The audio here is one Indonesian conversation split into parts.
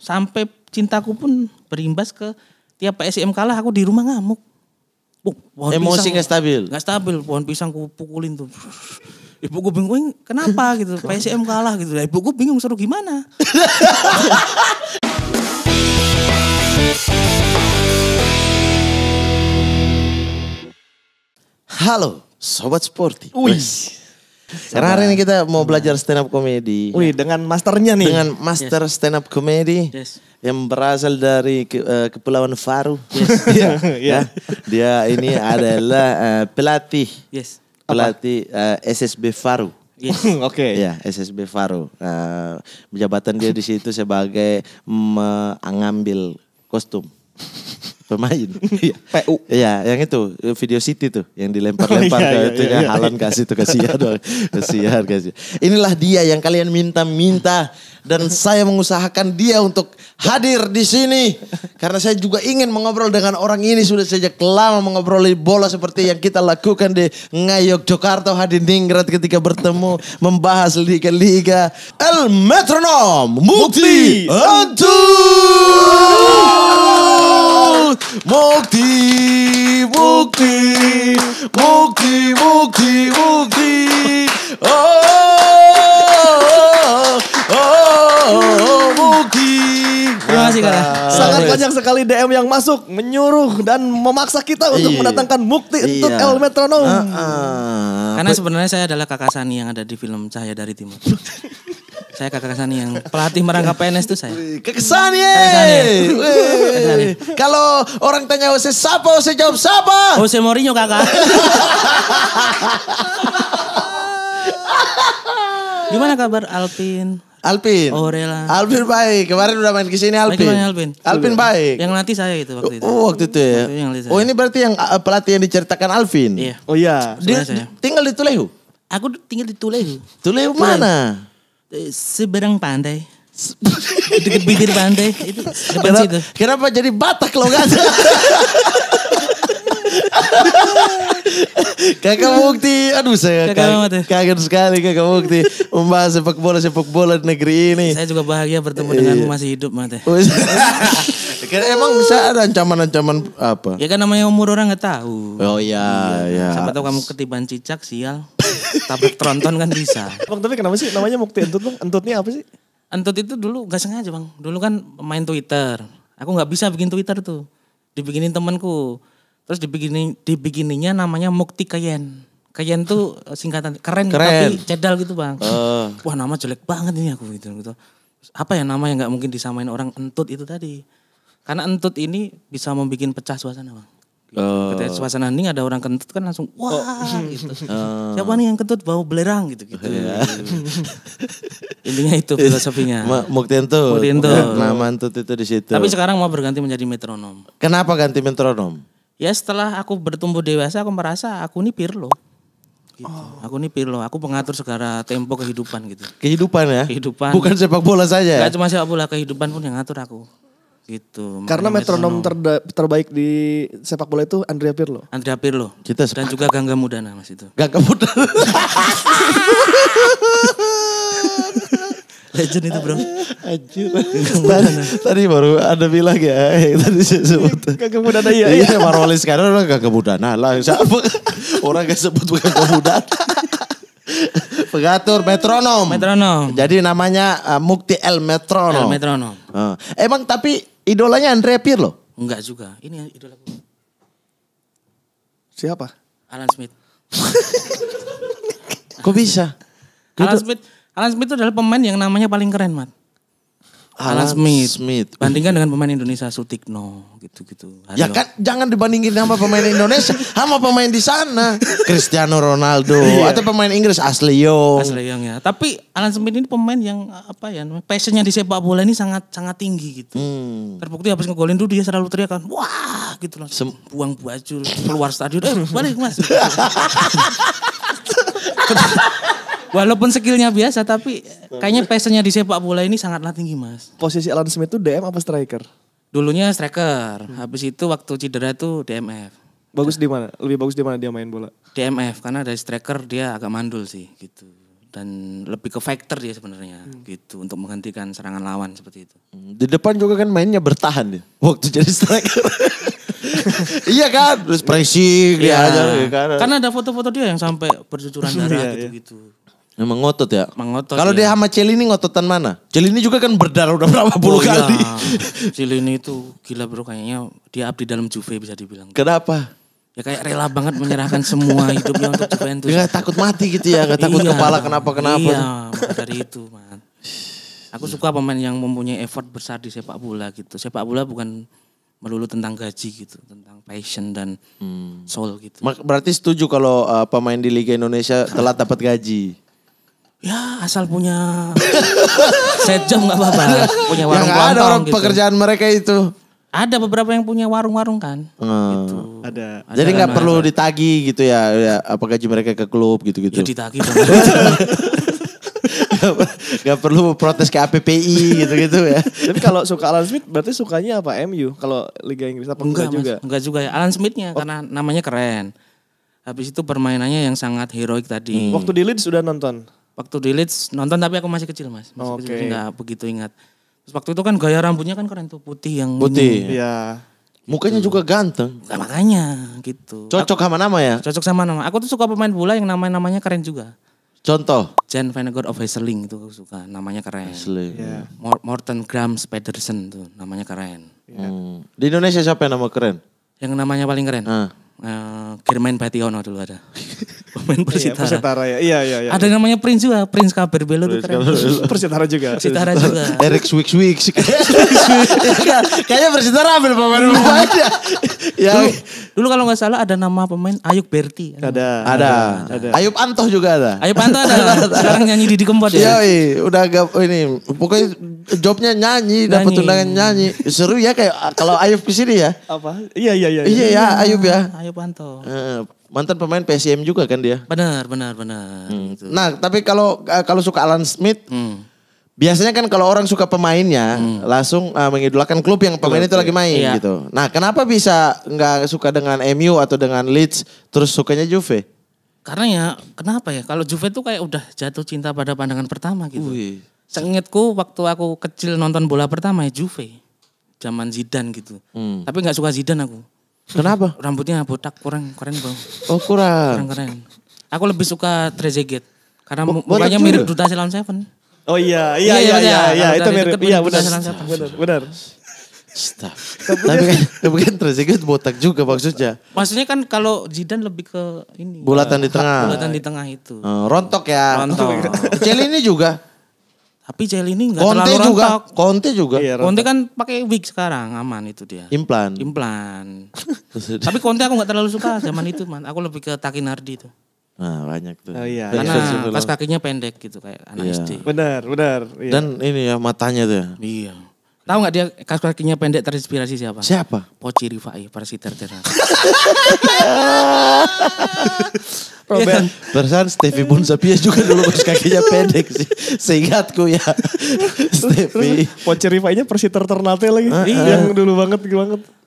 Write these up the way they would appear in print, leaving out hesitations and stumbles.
sampai cintaku pun berimbas ke tiap PSIM kalah aku di rumah ngamuk. Emosi gak stabil? Gak stabil, pohon pisang ku pukulin tuh. Ibuku bingung, kenapa gitu, PSIM kalah gitu. Ibuku bingung suruh gimana. Halo, Sobat Sporty. Karena hari ini kita mau belajar stand up comedy. Wih, dengan masternya nih. Dengan master stand up comedy. Yang berasal dari Kepulauan Faru. Ya. Dia ini adalah pelatih. Pelatih SSB Faru. Oke. Ya, SSB Faru. Jabatan dia di situ sebagai mengambil kostum pemain. PU. Iya, yang itu video city tuh yang dilempar-lempar ke itunya Halan kasih tuh kasihan. Inilah dia yang kalian minta-minta dan saya mengusahakan dia untuk hadir di sini karena saya juga ingin mengobrol dengan orang ini sudah sejak lama mengobroli bola seperti yang kita lakukan di Ngayog Jakarta Hadiningrat ketika bertemu membahas liga-liga El Metronom Mukti Antu. Mukti. Mukti. Terima kasih Kak. Sangat banyak sekali DM yang masuk menyuruh dan memaksa kita untuk mendatangkan Mukti untuk El Metronom. Karena sebenarnya saya adalah kakak Sani yang ada di film Cahaya dari Timur. Saya kakak Sani yang pelatih merangkap PNS itu saya. Kakak Sani. Kalau orang tanya Jose siapa, Jose jawab siapa? Jose Mourinho kakak. Gimana kabar Alvin? Orela. Alvin baik. Kemarin udah main ke sini Alvin. Alvin baik. Yang latih saya itu waktu itu. Waktu itu ya. Oh ini berarti yang pelatih yang diceritakan Alvin. Iya. Oh iya. Tinggal di Tulehu. Aku tinggal di Tulehu. Tulehu mana? Seberang pantai. Dekat bibir pantai itu depan situ. Kenapa jadi Batak lo gak? Kakak Mukti, aduh saya kaget sekali Kakak Mukti membahas sepak bola di negeri ini. Saya juga bahagia bertemu denganmu masih hidup mate. Emang bisa ada ancaman-ancaman apa? Ya kan namanya umur orang nggak tahu. Oh iya. Siapa tahu kamu ketiban cicak sial, tabrak tronton kan bisa. Bang tapi kenapa sih namanya Mukti Entut bang? Entutnya apa sih? Entut itu dulu gak sengaja bang. Dulu kan main Twitter. Aku nggak bisa bikin Twitter tuh. Dibikinin temanku. Terus dibikininya namanya Mukti Kayen. Kayen tuh singkatan keren. Tapi cedal gitu bang. Wah nama jelek banget ini aku gitu. Apa ya nama yang nggak mungkin disamain orang Entut itu tadi. Karena Entut ini bisa membuat pecah suasana bang. Ketika suasana hening ada orang kentut kan langsung wah gitu. Siapa nih yang kentut bau belerang gitu. Intinya itu filosofinya. Mukti Entut. Nama Entut itu di situ. Tapi sekarang mau berganti menjadi metronom. Kenapa ganti metronom? Ya setelah aku bertumbuh dewasa aku merasa aku ini Pirlo. Gitu. Aku ini Pirlo, aku pengatur segala tempo kehidupan gitu. Kehidupan ya? Kehidupan. Bukan sepak bola saja? Gak cuma sepak bola, kehidupan pun yang ngatur aku. Gitu. Karena metronom terbaik di sepak bola itu Andrea Pirlo. Dan juga Gangga Mudana mas itu. Gangga Mudana. Legend itu bro. Anjir. Tadi baru ada bilang ya. Tadi saya sebut. Gangga Mudana iya. Iya Marwali sekarang orang Gangga Mudana lah. Siapa? Orang gak sebut Gangga Mudana. Pengatur metronom. Jadi namanya Mukti El Metronom. Emang tapi idolanya Andrea Pirlo? Enggak juga. Ini idolaku. Siapa? Alan Smith. Kok bisa? Alan Smith itu adalah pemain yang namanya paling keren, Mat. Alan Smith. Bandingkan dengan pemain Indonesia Sutikno gitu-gitu. Ya kan jangan dibandingin sama pemain Indonesia, sama pemain di sana. Cristiano Ronaldo atau pemain Inggris Ashley Young ya. Tapi Alan Smith ini pemain yang apa ya, passionnya di sepak bola ini sangat tinggi gitu. Terbukti habis ngegolin dulu dia selalu teriakan, wah gitu langsung buang baju keluar stadion, balik mas. Walaupun skillnya biasa tapi kayaknya passionnya di sepak bola ini sangatlah tinggi mas. Posisi Alan Smith itu DM apa striker? Dulunya striker, habis itu waktu cedera itu DMF. Bagus di mana? Lebih bagus di mana dia main bola? DMF karena dari striker dia agak mandul sih gitu. dan lebih ke fighter dia sebenarnya gitu untuk menghentikan serangan lawan seperti itu. Di depan juga kan mainnya bertahan dia waktu jadi striker. Iya kan, terus pressing dia aja kan. Karena ada foto-foto dia yang sampai bercucuran darah gitu-gitu. Emang ngotot ya? Mengotot. Kalau dia sama Celini ngototan mana? Celini juga kan berdarah udah berapa puluh kali. Celini itu gila bro, kayaknya dia abdi dalam Juve bisa dibilang. Kenapa? Ya kayak rela banget menyerahkan semua hidupnya untuk Juventus. Dia takut mati gitu ya, gak takut kepala kenapa-kenapa. Iya, maka dari itu man. Aku suka pemain yang mempunyai effort besar di sepak bola gitu. Sepak bola bukan melulu tentang gaji gitu, tentang passion dan soul gitu. Berarti setuju kalau pemain di Liga Indonesia telat dapat gaji? Ya asal punya set jam gak apa-apa. Punya warung kelontong ada orang gitu. Pekerjaan mereka itu. Ada beberapa yang punya warung-warung kan. Gitu. Jadi gak perlu ditagi gitu ya apa gaji mereka ke klub gitu-gitu. Ya ditagi dong. Gak perlu protes ke APPI gitu-gitu ya. Tapi kalau suka Alan Smith berarti sukanya apa? MU kalau Liga Inggris apa enggak juga? Enggak juga ya. Alan Smith-nya karena namanya keren. Habis itu permainannya yang sangat heroik tadi. Waktu di Leeds sudah nonton? Waktu di Leeds nonton tapi aku masih kecil mas. Masih kecil, enggak begitu ingat. Terus waktu itu kan gaya rambutnya kan keren tuh, putih yang putih. Iya. Mukanya juga ganteng. Nah, makanya gitu. Cocok sama nama ya? Cocok sama nama. Aku tuh suka pemain bola yang namanya keren juga. Contoh? Jan van God of Hesseling itu aku suka, namanya keren. Yeah. Morten Grams Pedersen tuh namanya keren. Di Indonesia siapa yang nama keren? Yang namanya paling keren? Germain Bationo dulu ada. Pemain Persitara. Persitara ya. Iya. Ada yang namanya Prince juga, Prince Kaberbelo tuh keren. Persitara juga. Persitara juga. Eric Swick. Kayaknya Persitara ambil pemain aja. Dulu kalau nggak salah ada nama pemain Ayub Berti. Ada. Ayub Antoh juga ada. Ayub Antoh ada. Sekarang nyanyi Didi Kempot ya. Iya, udah agak ini. Pokoknya jobnya nyanyi, dapat undangan nyanyi. Seru ya kayak kalau Ayub kesini ya. Apa? Iya. Iya ya, Ayub ya. Ayub Antoh. Mantan pemain PSM juga kan dia. Benar. Gitu. Nah, tapi kalau suka Alan Smith, biasanya kan kalau orang suka pemainnya, langsung mengidolakan klub yang pemain itu lagi main gitu. Nah, kenapa bisa nggak suka dengan MU atau dengan Leeds, terus sukanya Juve? Karena ya, kenapa ya? Kalau Juve tuh kayak udah jatuh cinta pada pandangan pertama gitu. Seingetku waktu aku kecil nonton bola pertama ya Juve. Zaman Zidane gitu. Tapi nggak suka Zidane aku. Kenapa? Rambutnya botak, keren bang. Oh kurang. Keren. Aku lebih suka Trezeguet. Karena mukanya mirip Duta Selon Seven. Oh iya. Itu mirip. Iya benar. Tapi kan Trezeguet botak juga maksudnya. Maksudnya kan kalau Zidane lebih ke ini. Bulatan di tengah. Bulatan di tengah itu. Rontok ya. Rontok. Celini juga. Tapi Celini enggak terlalu rontok. Conte juga. Iya, Conte kan pakai wig sekarang, aman itu dia. Implan. Tapi Conte aku enggak terlalu suka zaman itu, man. Aku lebih ke Takinardi tuh. Nah, banyak tuh. Oh iya. Karena pas kakinya pendek gitu kayak anak SD. Benar. Iya. Dan ini ya matanya tuh ya. Iya. Tahu enggak dia kas kakinya pendek terinspirasi siapa? Siapa? Poci Rifai, Persiter Terang. Perasaan Stevie Bonsapia juga dulu pas kakinya pendek sih. Seingatku ya. Stevie. Poci Rifai-nya Persiter Ternate lagi. Yang dulu banget.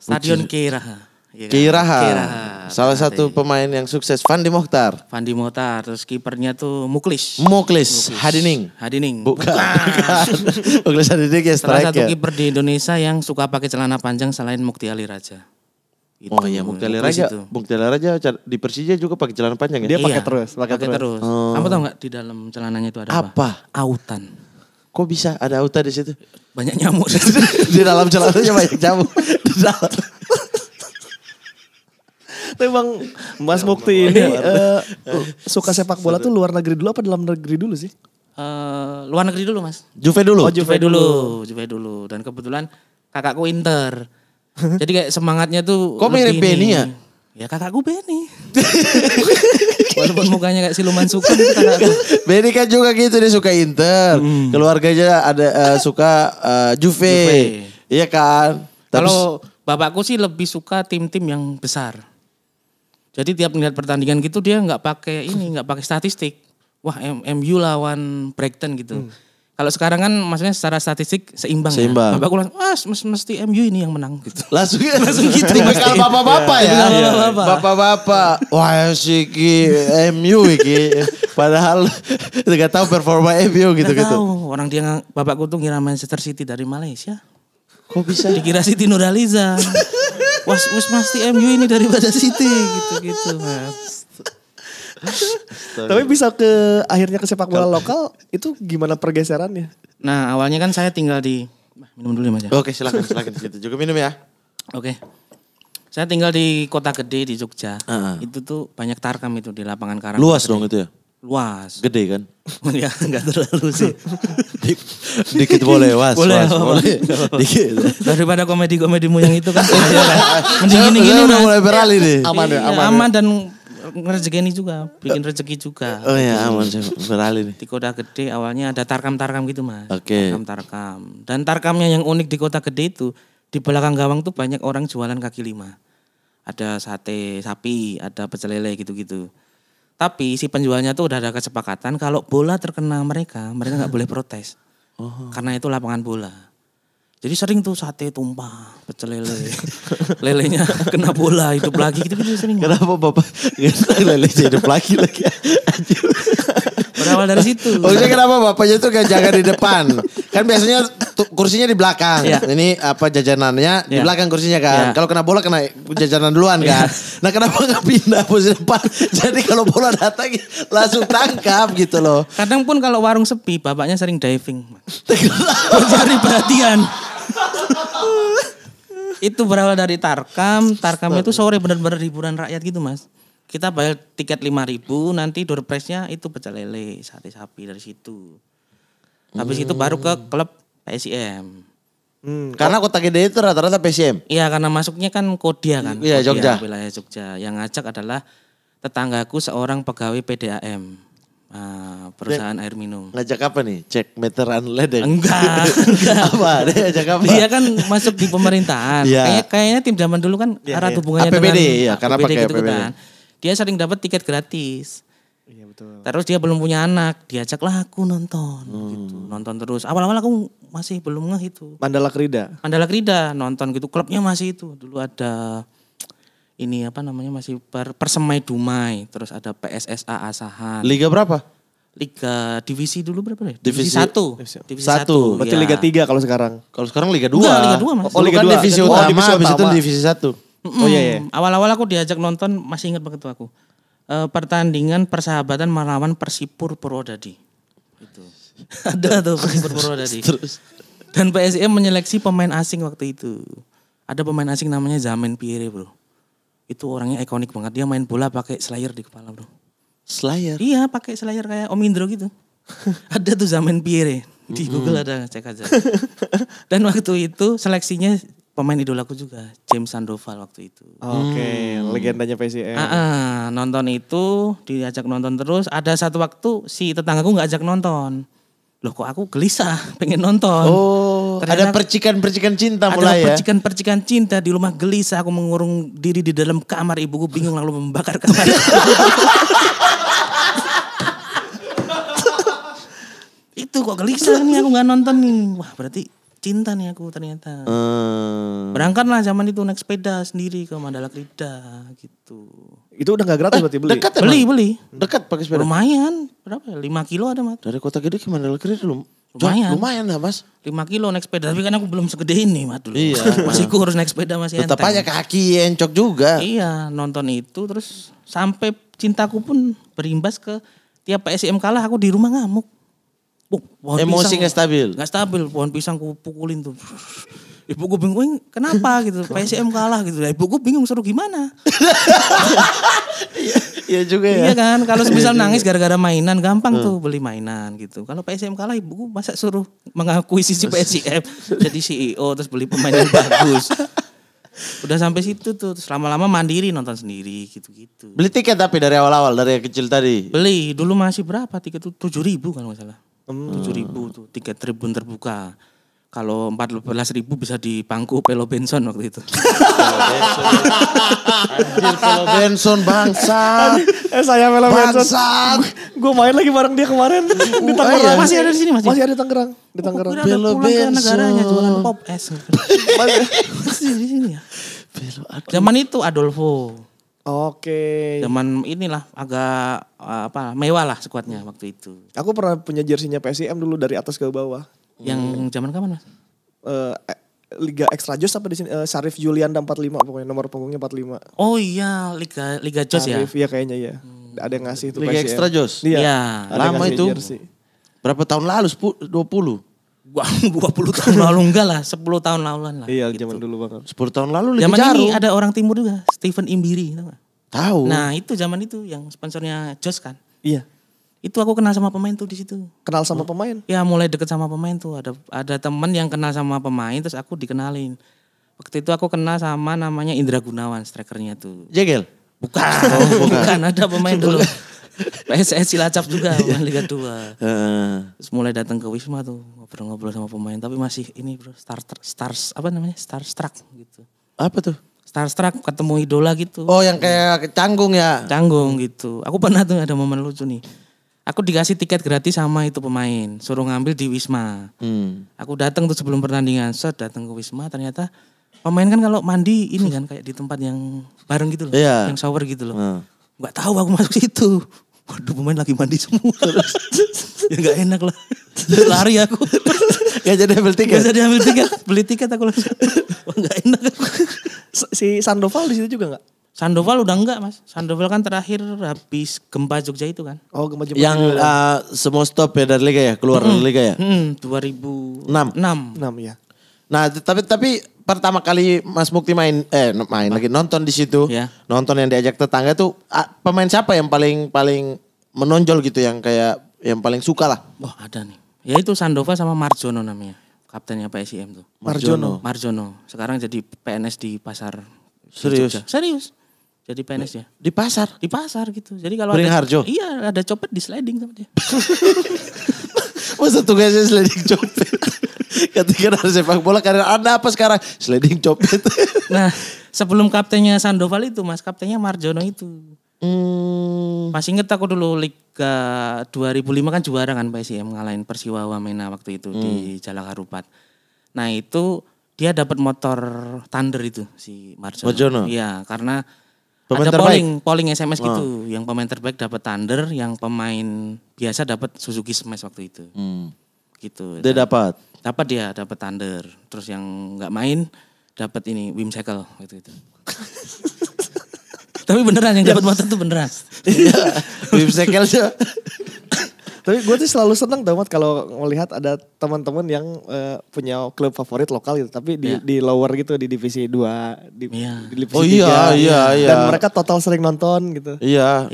Stadion Keiraha. Keiraha. Salah satu pemain yang sukses Fandi Mohtar. Terus kipernya tuh Muklis Hadining. Bukan. Muklis Hadining ya striker. Salah satu kiper di Indonesia yang suka pakai celana panjang selain Mukti Ali Raja. Itu. Oh iya Mukti Ali Raja di Persija juga pakai celana panjang ya? Dia pakai terus. Kamu tahu nggak di dalam celananya itu ada apa? Autan. Kok bisa ada autan di situ? Banyak nyamuk. Di dalam celananya banyak nyamuk. Di dalam. Tapi Bang Mas Mukti ini suka sepak bola tuh luar negeri dulu apa dalam negeri dulu sih? Luar negeri dulu Mas. Juve dulu? Oh Juve dulu. Dan kebetulan kakakku Inter. Jadi kayak semangatnya tuh. Kok mirip Benny ya? Ya kakakku Benny. Walaupun mukanya kayak siluman sukun itu kakakku. Benny kan juga gitu, dia suka Inter. Keluarganya ada suka Juve. Iya kan? Kalau bapakku sih lebih suka tim-tim yang besar. Jadi tiap melihat pertandingan gitu dia nggak pakai statistik. Wah MU lawan Brighton gitu. Kalau sekarang kan maksudnya secara statistik seimbang. Ya. Bapakku langsung, mesti MU ini yang menang gitu. Langsung gitu. Tipikal bapak-bapak ya. Bapak-bapak. Wah siki MU iki. Padahal gak tahu performa MU gitu-gitu. Tahu. Orang dia bapakku tuh ngira Manchester City dari Malaysia. Kok bisa? Dikira Siti Nurhaliza. Wes mesti MU ini daripada City gitu-gitu, Mas. Tapi bisa akhirnya ke sepak bola lokal itu gimana pergeserannya? Nah awalnya kan saya tinggal di minum dulu ya Mas ya. Oke silakan situ juga minum ya. Oke. Saya tinggal di kota gede di Jogja. Itu tuh banyak tarkam itu di lapangan Karang. Luas dong itu ya? Luas. Gede kan? Ya enggak terlalu sih. Dikit boleh was. Boleh. Dikit. Daripada komedi-komedimu yang itu kan. Mending gini udah mulai beralih nih. Aman dan ngerejeki juga, bikin rezeki juga. Oh ya aman saya beralih nih. Di kota gede awalnya ada tarkam-tarkam gitu Mas. Oke. Tarkam-tarkam. Dan tarkamnya yang unik di kota gede itu, di belakang gawang tuh banyak orang jualan kaki lima. Ada sate sapi, ada pecel lele gitu-gitu. Tapi si penjualnya tuh udah ada kesepakatan kalau bola terkena mereka gak boleh protes. Karena itu lapangan bola. Jadi sering tuh sate tumpah, pecel lele. Lelenya kena bola, hidup lagi gitu-gitu sering. Kenapa Bapak lele hidup lagi? Berawal dari situ. Maksudnya kenapa Bapaknya tuh gak jaga di depan? Kan biasanya kursinya di belakang. Ya. Ini jajanannya di belakang kursinya kan. Ya. Kalau kena bola kena jajanan duluan kan. Nah kenapa gak pindah posisi depan? Jadi kalau bola datang langsung tangkap gitu loh. Kadang pun kalau warung sepi, bapaknya sering diving. Mencari perhatian. Itu berawal dari tarkam itu sore benar-benar hiburan rakyat gitu Mas. Kita bayar tiket 5.000, nanti door prize-nya itu pecel lele, sate sapi dari situ. Habis itu baru ke klub PSIM. Karena kota gede itu rata-rata PSIM? Iya karena masuknya kan Kodia kan. Iya Jogja. Wilayah Jogja. Yang ngajak adalah tetanggaku seorang pegawai PDAM. Perusahaan air minum. Ngajak apa nih? Cek meteran ledeng? Enggak. Apa? Dia ngajak apa? Dia kan masuk di pemerintahan. Ya. Kayaknya tim zaman dulu kan erat hubungannya APBD, dengan ya, karena pakai gitu APBD. Kan. Dia sering dapat tiket gratis. Iya betul. Terus dia belum punya anak, diajaklah aku nonton gitu. Nonton terus. Awal-awal aku masih belum ngeh itu. Mandala Krida nonton gitu. Klubnya masih itu. Dulu ada ini apa namanya masih Persemai Dumai, terus ada PSSA Asahan. Liga berapa? Liga divisi dulu berapa ya? Divisi 1. Divisi 1. Berarti Liga 3 kalau sekarang. Kalau sekarang Liga 2. Enggak, Liga 2 Mas. Oh, Liga 2 divisi utama, habis itu divisi 1. Oh iya. Awal-awal aku diajak nonton, masih ingat banget tuh aku. Pertandingan persahabatan melawan Persipur Purwodadi. Itu. Ada tuh Persipur Purwodadi. Terus. Dan PSIM menyeleksi pemain asing waktu itu. Ada pemain asing namanya Zaman Pierre, Bro. Itu orangnya ikonik banget. Dia main bola pakai slayer di kepala, Bro. Slayer? Iya, pakai slayer kayak Om Indro gitu. Ada tuh Zaman Pierre. Di Google ada, cek aja. Dan waktu itu seleksinya pemain idolaku juga, James Sandoval waktu itu. Oke, legendanya PSIM. Nonton itu, diajak nonton terus. Ada satu waktu si tetanggaku gak ajak nonton. Loh kok aku gelisah, pengen nonton. Oh, ternyata ada percikan-percikan cinta mulai ya? Ada percikan-percikan cinta, di rumah gelisah. Aku mengurung diri di dalam kamar, ibuku bingung lalu membakar kamar. Itu kok gelisah nih, aku gak nonton nih. Wah berarti cinta nih aku ternyata. Berangkatlah zaman itu naik sepeda sendiri ke Mandala Krida gitu. Itu udah gak gratis berarti beli? Dekat beli. Dekat pakai sepeda? Lumayan, berapa ya? 5 kilo ada Mas. Dari Kota Gede ke Mandala Krida lumayan lah Mas. 5 kilo naik sepeda, tapi kan aku belum segede ini Mas dulu. Iya. Masih kurus naik sepeda masih enteng. Tetap aja kaki encok juga. Iya, nonton itu terus sampai cintaku pun berimbas ke tiap PSIM kalah aku di rumah ngamuk. Emosi gak stabil? Gak stabil, pohon pisang ku pukulin tuh. Ibuku bingung, kenapa gitu, PSIM kalah gitu. Ibuku bingung suruh gimana. Iya juga ya. Iya kan, kalau misal nangis gara-gara mainan gampang tuh beli mainan gitu. Kalau PSIM kalah ibuku masa suruh mengakuisisi PSIM jadi CEO terus beli pemain yang bagus. Udah sampai situ tuh, terus lama-lama mandiri nonton sendiri gitu-gitu. Beli tiket tapi dari awal-awal, dari yang kecil tadi? Beli, dulu masih berapa tiket tuh 7.000 kan masalah. 7.000 tuh tiket tribun terbuka. Kalau 14.000 bisa di pangku Pelo Benson waktu itu. Anjir Pelo Benson bangsat. Saya Pelo Benson. Bangsat. Gue main lagi bareng dia kemarin di Tangerang. Masih ada di sini Masih ada di Tangerang. Di Tangerang. Pelo Benson. Ke negaranya jualan pop es. Masih di sini ya. Zaman itu Adolfo. Oke. Zaman inilah agak mewah lah skuadnya waktu itu. Aku pernah punya jersinya PSIM dulu dari atas ke bawah. Yang zaman kapan Mas? Liga Extra Jos apa di sini? Syarif Julianda 45 pokoknya nomor punggungnya 45. Oh iya, Liga Jos ya. Iya kayaknya ya. Ada yang ngasih itu Liga PSIM. Extra Jos. Iya. Lama itu. Jersey. Berapa tahun lalu? 20? 20 tahun lalu enggak lah, 10 tahun laluan lah. Iya, gitu. zaman dulu banget. 10 tahun lalu Liga Zaman Jarum. ini ada orang timur juga, Stephen Imbiri, tahu. Nah, itu zaman itu yang sponsornya Jos kan. Iya. Itu aku kenal sama pemain tuh di situ. Kenal sama pemain? Ya, mulai deket sama pemain tuh. Ada teman yang kenal sama pemain terus aku dikenalin. Waktu itu aku kenal sama namanya Indra Gunawan, strikernya tuh. Jegel? Bukan. Bukan, ada pemain dulu. PSS Cilacap juga, pemain Liga 2. Terus mulai datang ke Wisma tuh, ngobrol-ngobrol sama pemain. Tapi masih ini bro, starstruck gitu. Apa tuh? Starstruck, ketemu idola gitu. Oh yang kayak canggung ya? Canggung gitu. Aku pernah tuh ada momen lucu nih. Aku dikasih tiket gratis sama itu pemain, suruh ngambil di Wisma. Aku datang tuh sebelum pertandingan, datang ke Wisma ternyata pemain kan kalau mandi ini kan kayak di tempat yang bareng gitu loh, yang shower gitu loh. Gak tahu aku masuk situ. Waduh pemain lagi mandi semua. Ya gak enak lah. Lari aku. Gak jadi ambil tiket? Gak jadi ambil tiket. Beli tiket aku langsung. Wah gak enak aku. Si Sandoval di situ juga gak? Sandoval udah enggak Mas. Sandoval kan terakhir habis gempa Jogja itu kan. Oh gempa Jogja. Yang semua stop ya dari Liga ya? Keluar dari Liga ya? 2006 ya. Nah tapi pertama kali Mas Mukti main lagi nonton di situ. Ya. Nonton yang diajak tetangga tuh pemain siapa yang paling menonjol gitu yang kayak yang paling suka lah? Wah ada nih. Ya itu Sandoval sama Marjono namanya. Kaptennya PSIM tuh. Marjono. Sekarang jadi PNS di pasar. Serius? Serius. Jadi PNS ya. Di pasar? Di pasar gitu. Jadi kalau Beringharjo? Iya ada copet di sliding sama dia. Masa tugasnya sliding copet? Ketika ada sepak bola karena ada apa sekarang? Sliding copet. Nah sebelum kaptennya Sandoval itu Mas, kaptennya Marjono itu. Masih inget aku dulu Liga 2005 kan juara kan PSIM ngalahin Persiwa Wamena waktu itu di Jalak Harupat. Nah itu dia dapat motor Thunder itu si Marjono. Iya, karena pemain ada polling SMS gitu. Yang pemain terbaik dapat Thunder, yang pemain biasa dapat Suzuki Smash waktu itu. Gitu. Dia dapat dapat Thunder. Terus yang enggak main dapat ini Whimsical waktu itu. Tapi beneran yang dapat motor tuh beneran. Whimsical sih. Tapi gue tuh selalu seneng banget kalau melihat ada teman-teman yang punya klub favorit lokal gitu. Tapi di lower gitu, di divisi 2, di divisi 3. Iya. Dan mereka total sering nonton gitu. Iya.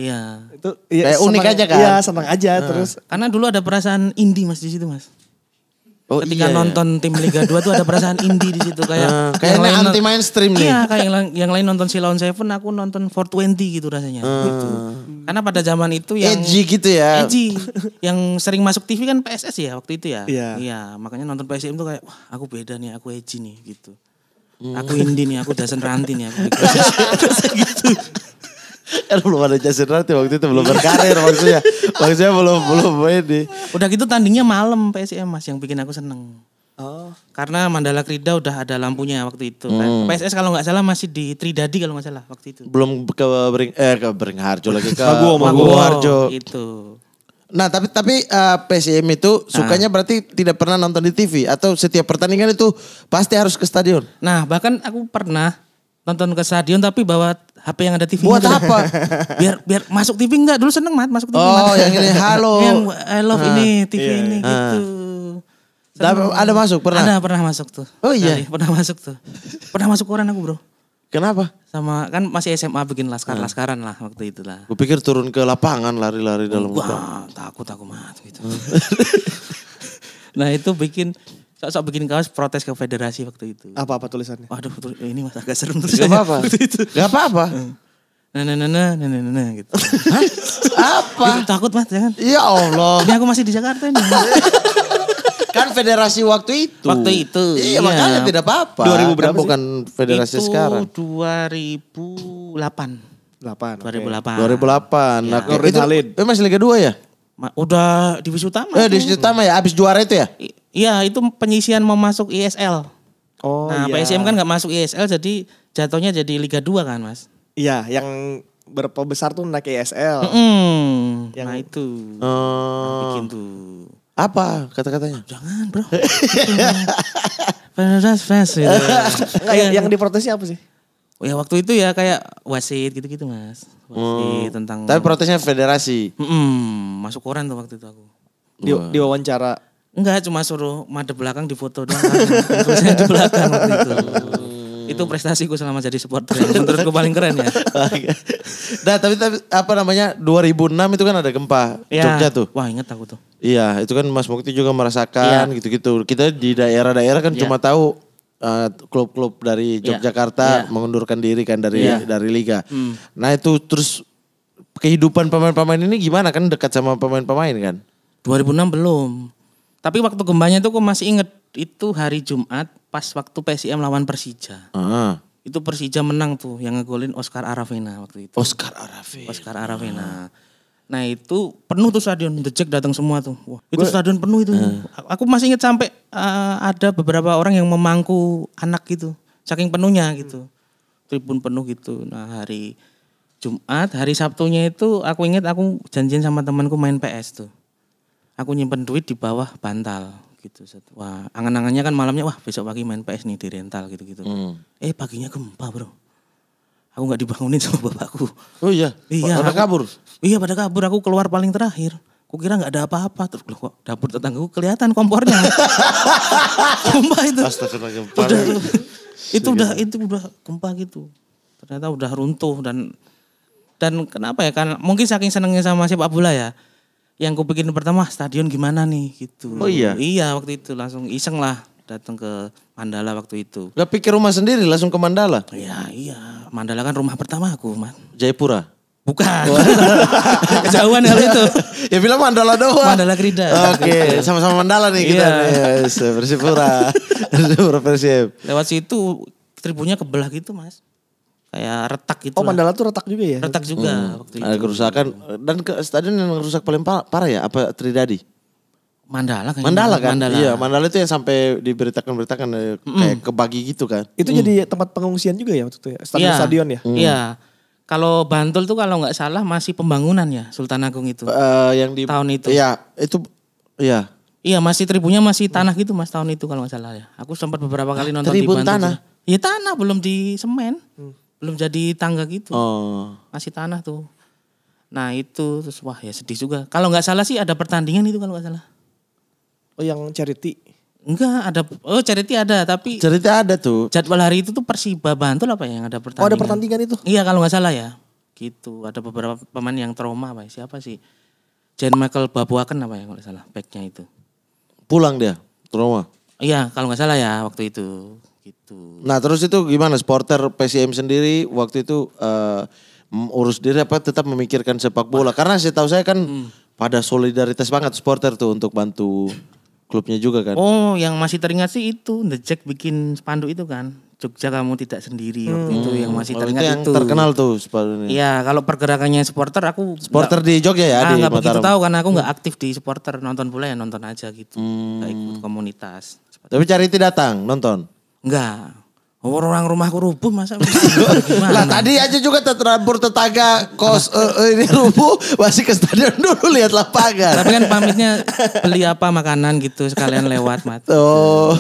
Itu kayak unik aja kan? Iya seneng aja terus. Karena dulu ada perasaan indie Mas di situ Mas. Oh, ketika nonton tim Liga 2 tuh ada perasaan indie di situ kayak yang lain anti mainstream nih. Iya, kayak yang lain nonton Silon Seven, aku nonton 420 gitu rasanya. Gitu. Karena pada zaman itu yang edgy gitu ya. Edgy. Yang sering masuk TV kan PSS ya waktu itu ya. Iya, makanya nonton PSM tuh kayak wah, aku beda nih, aku edgy nih gitu. Aku indie nih, aku Dasen Ranti nih aku. Gitu. Kan belum ada Jason Ranti waktu itu, belum berkarir maksudnya. Maksudnya belum ini. Udah gitu tandingnya malam PSM Mas yang bikin aku seneng. Oh. Karena Mandala Krida udah ada lampunya waktu itu. PSS kalau nggak salah masih di Tridadi kalau nggak salah waktu itu. Belum ke Beringharjo lagi ke Maguwarjo. Itu. Nah tapi PSM itu sukanya berarti tidak pernah nonton di TV atau setiap pertandingan itu pasti harus ke stadion. Nah bahkan aku pernah nonton ke stadion tapi bawa HP yang ada TV. Buat apa? biar masuk TV enggak dulu seneng Mat masuk TV. Oh yang ini halo. Yang I love ini TV ini gitu. Ada masuk pernah? Ada pernah masuk tuh. Oh iya. Pernah masuk tuh. Pernah masuk koran aku bro. Kenapa? Sama kan masih SMA bikin laskaran lah waktu itu lah. Gue pikir turun ke lapangan lari-lari dalam hutan. Takut aku Mat gitu. Nah itu bikin sok bikin kaos protes ke federasi waktu itu. Apa tulisannya? Waduh ini Mas agak serem tulisannya. Gak apa-apa. Gak apa-apa. Nah gitu. Hah? Apa? Gitu, takut Mas jangan. Ya Allah. Ini aku masih di Jakarta ini. Kan federasi waktu itu. Waktu itu. Iya, makanya tidak apa-apa. 2000 berapa kan bukan federasi itu sekarang. 2008. 2008. 2008. Ya. Nah, Nurdin itu Halid. masih Liga 2 ya? Udah divisi utama. Divisi utama ya, abis juara itu ya? Iya, itu penyisian mau masuk ISL. Oh Nah, iya. PSM kan nggak masuk ISL, jadi jatuhnya jadi Liga 2 kan, Mas. Iya, yang berapa besar tuh naik ESL. Nah itu. Bikin tuh. Apa kata-katanya? Jangan bro. Fans gitu. Enggak, yang diprotesnya apa sih? Ya waktu itu ya kayak wasit gitu-gitu Mas. Wasit tentang. Tapi protesnya federasi. Masuk koran tuh waktu itu aku. Di wawancara. Enggak, cuma suruh madep belakang di foto doang. Terusnya di belakang waktu itu. Itu prestasiku selama jadi supporter. Menurutku paling keren ya. Nah tapi apa namanya 2006 itu kan ada gempa Jogja tuh. Wah inget aku tuh. Iya itu kan Mas Mukti juga merasakan gitu-gitu. Kita di daerah-daerah kan cuma tahu klub-klub dari Yogyakarta mengundurkan diri kan dari liga. Nah itu terus kehidupan pemain-pemain ini gimana kan dekat sama pemain-pemain kan? 2006 belum. Tapi waktu gempanya itu aku masih inget itu hari Jumat pas waktu PSIM lawan Persija. Itu Persija menang tuh yang ngegolin Oscar Aravena waktu itu. Oscar Aravena. Nah itu penuh tuh stadion, The Jack datang semua tuh. Wah, itu stadion penuh itu. Aku masih inget sampai ada beberapa orang yang memangku anak gitu. Saking penuhnya gitu. Tribun penuh gitu. Nah hari Jumat, hari Sabtunya itu aku inget aku janjian sama temanku main PS tuh. Aku nyimpen duit di bawah bantal gitu. Wah, angan-angannya kan malamnya wah besok pagi main PS nih di rental gitu-gitu. Paginya gempa, Bro. Aku enggak dibangunin sama bapakku. Oh iya. Pada kabur. Iya, pada kabur. Aku keluar paling terakhir. Kukira enggak ada apa-apa. Terus kok dapur tetanggaku kelihatan kompornya. Gempa itu. Astagfirullah gempa. Itu udah gempa gitu. Ternyata udah runtuh dan kenapa ya? Kan mungkin saking senengnya sama sepak bola ya. Yang ku bikin pertama stadion gimana nih gitu. Oh iya? Iya waktu itu langsung iseng lah datang ke Mandala waktu itu. Gak pikir rumah sendiri langsung ke Mandala? Iya. Mandala kan rumah pertama aku, Man. Jayapura? Bukan. Kejauhan hal itu. Ya bilang Mandala doang. Mandala Krida. Oke, sama-sama Mandala nih kita. Yes, Persipura. Persib. Lewat situ tribunnya kebelah gitu, Mas. Kayak retak gitu. Oh Mandala tuh retak juga ya? Retak juga waktu itu. Ada kerusakan. Dan stadion yang rusak paling parah ya? Apa Tridadi? Mandala kayaknya. Mandala kan? Iya, Mandala itu yang sampai diberitakan kayak kebagi gitu kan. Itu jadi tempat pengungsian juga ya waktu itu ya? Stadion ya? Iya. Kalau Bantul tuh kalau nggak salah masih pembangunan ya Sultan Agung itu. Yang di tahun itu. Iya, itu iya. Iya, masih tribunnya masih tanah gitu Mas tahun itu kalau nggak salah ya. Aku sempat beberapa kali nonton di tribun Bantul. tanah? Iya tanah, belum di semen. Belum jadi tangga gitu. Oh. Masih tanah tuh. Nah itu terus wah ya sedih juga. Kalau nggak salah sih ada pertandingan itu kalau nggak salah. Oh yang charity? Enggak ada. Oh charity ada tapi. Charity ada tuh. Jadwal hari itu tuh Persiba Bantul apa yang ada pertandingan. Oh ada pertandingan itu? Iya kalau nggak salah ya. Gitu. Ada beberapa pemain yang trauma apa ya. Siapa sih? Jan Michael Babuaken apa ya kalau nggak salah. Backnya itu. Pulang dia trauma. Iya kalau nggak salah ya waktu itu. Gitu. Nah terus itu gimana supporter PSM sendiri waktu itu urus diri apa tetap memikirkan sepak bola? Karena saya tahu saya kan pada solidaritas banget supporter tuh untuk bantu klubnya juga kan. Oh yang masih teringat sih itu The Jack bikin spanduk itu kan. Jogja kamu tidak sendiri waktu itu yang masih teringat itu. Yang itu. terkenal tuh spanduknya. Iya kalau pergerakannya supporter aku. Supporter di Jogja ya? Di Nggak begitu Mataram. tahu karena aku nggak aktif di supporter. Nonton bola ya nonton aja gitu. Nggak ikut komunitas. Tapi Charity datang nonton? Enggak. Orang rumahku rubuh masa Lah tadi aja juga terabur tetangga kos ini rubuh masih ke stadion dulu lihat lapangan. Tapi kan pamitnya beli apa makanan gitu sekalian lewat Mat. Oh.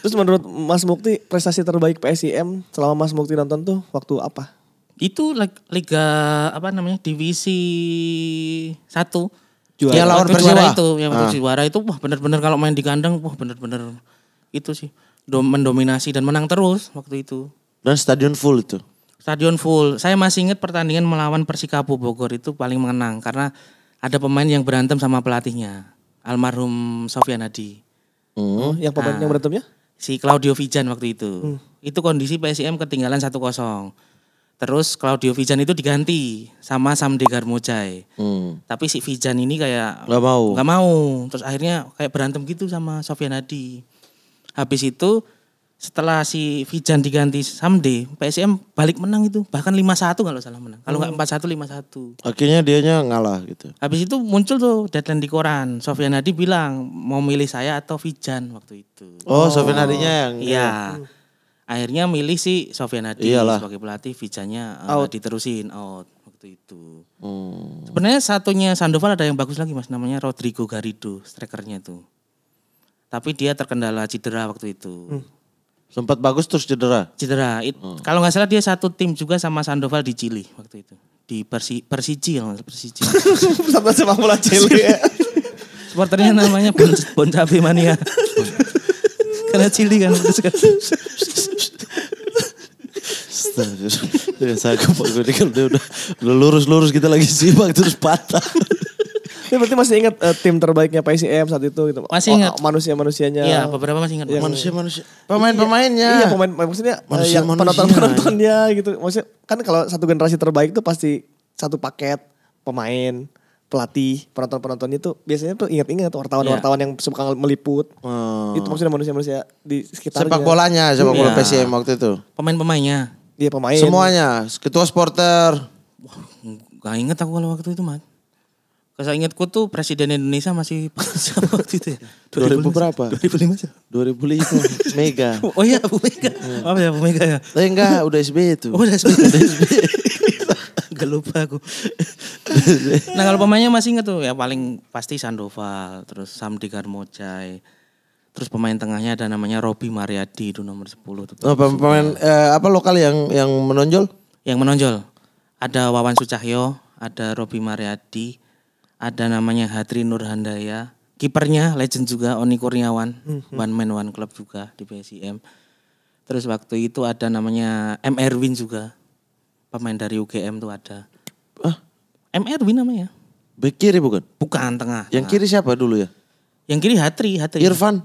Terus menurut Mas Mukti prestasi terbaik PSIM selama Mas Mukti nonton tuh waktu apa? Itu liga apa namanya divisi 1. Juara. Ya, lawan Waktu Persiwa. juara itu, yang waktu juara itu wah benar-benar kalau main di kandang wah benar-benar itu sih mendominasi dan menang terus waktu itu. Dan stadion full itu. Stadion full. Saya masih ingat pertandingan melawan Persikabo Bogor itu paling mengenang karena ada pemain yang berantem sama pelatihnya. Almarhum Sofyan Hadi. Oh, yang pemain yang berantemnya? Si Claudio Vijan waktu itu. Itu kondisi PSIM ketinggalan 1-0. Terus Claudio Vijan itu diganti sama Samde Garmojai. Tapi si Vijan ini kayak Nggak mau. Terus akhirnya kayak berantem gitu sama Sofyan Hadi. Habis itu setelah si Vijan diganti Samde, PSM balik menang itu. Bahkan 5-1 kalau salah menang. Kalau nggak 4-1, 5-1. Akhirnya dianya ngalah gitu. Habis itu muncul tuh deadline di koran. Sofyan Hadi bilang mau milih saya atau Vijan waktu itu. Oh, Sofyan Hadinya yang... Iya. Akhirnya milih si Sofyan Hadi sebagai pelatih, Vijannya diterusin out waktu itu. Sebenarnya satunya Sandoval ada yang bagus lagi Mas, namanya Rodrigo Garrido, strikernya itu. Tapi dia terkendala cedera waktu itu. Sempat bagus terus cedera? Cedera. Kalau nggak salah dia satu tim juga sama Sandoval di Chili waktu itu. Di Persiji. Sama sepak bola Chili. Supporternya namanya Bon Cabe Mania. Karena Chili kan. Saya kalau dia udah lurus-lurus kita lagi simak terus patah. Ini berarti masih ingat tim terbaiknya PSM saat itu gitu. Masih ingat. Manusia-manusianya. Iya, beberapa masih ingat. Manusia-manusia. Pemain-pemainnya. Iya, maksudnya yang penonton-penontonnya gitu. Maksudnya kan kalau satu generasi terbaik itu pasti satu paket pemain, pelatih, penonton-penontonnya itu biasanya tuh ingat-ingat wartawan-wartawan yang suka meliput. Itu maksudnya manusia-manusia di sekitarnya. Sepak bola PSM waktu itu. Pemain-pemainnya. Iya, pemain. Semuanya, ketua supporter. Wah, gak inget aku kalau waktu itu, Mat. Kalau ingatku tuh Presiden Indonesia masih siapa waktu itu ya? 2000 berapa? 2005 sih. 2005, Mega. Oh iya, Bu Mega. Apa ya Bu Mega ya? Enggak, udah SBY itu. Oh udah SBY. Gak lupa aku. Nah kalau pemainnya masih inget tuh ya paling pasti Sandoval, terus Samde Garmojai. Terus pemain tengahnya ada namanya Robby Mariadi itu nomor 10 tuh. Oh, pemain apa lokal yang menonjol? Yang menonjol. Ada Wawan Sucahyo, ada Robby Mariadi, ada namanya Hatri Nurhandaya. Kipernya legend juga Oni Kurniawan, one man one club juga di PSIM. Terus waktu itu ada namanya M. Erwin juga. Pemain dari UGM tuh ada. M. Erwin namanya. Bek kiri bukan? Bukan, tengah. Yang kiri siapa dulu ya? Yang kiri Hatri. Irfan.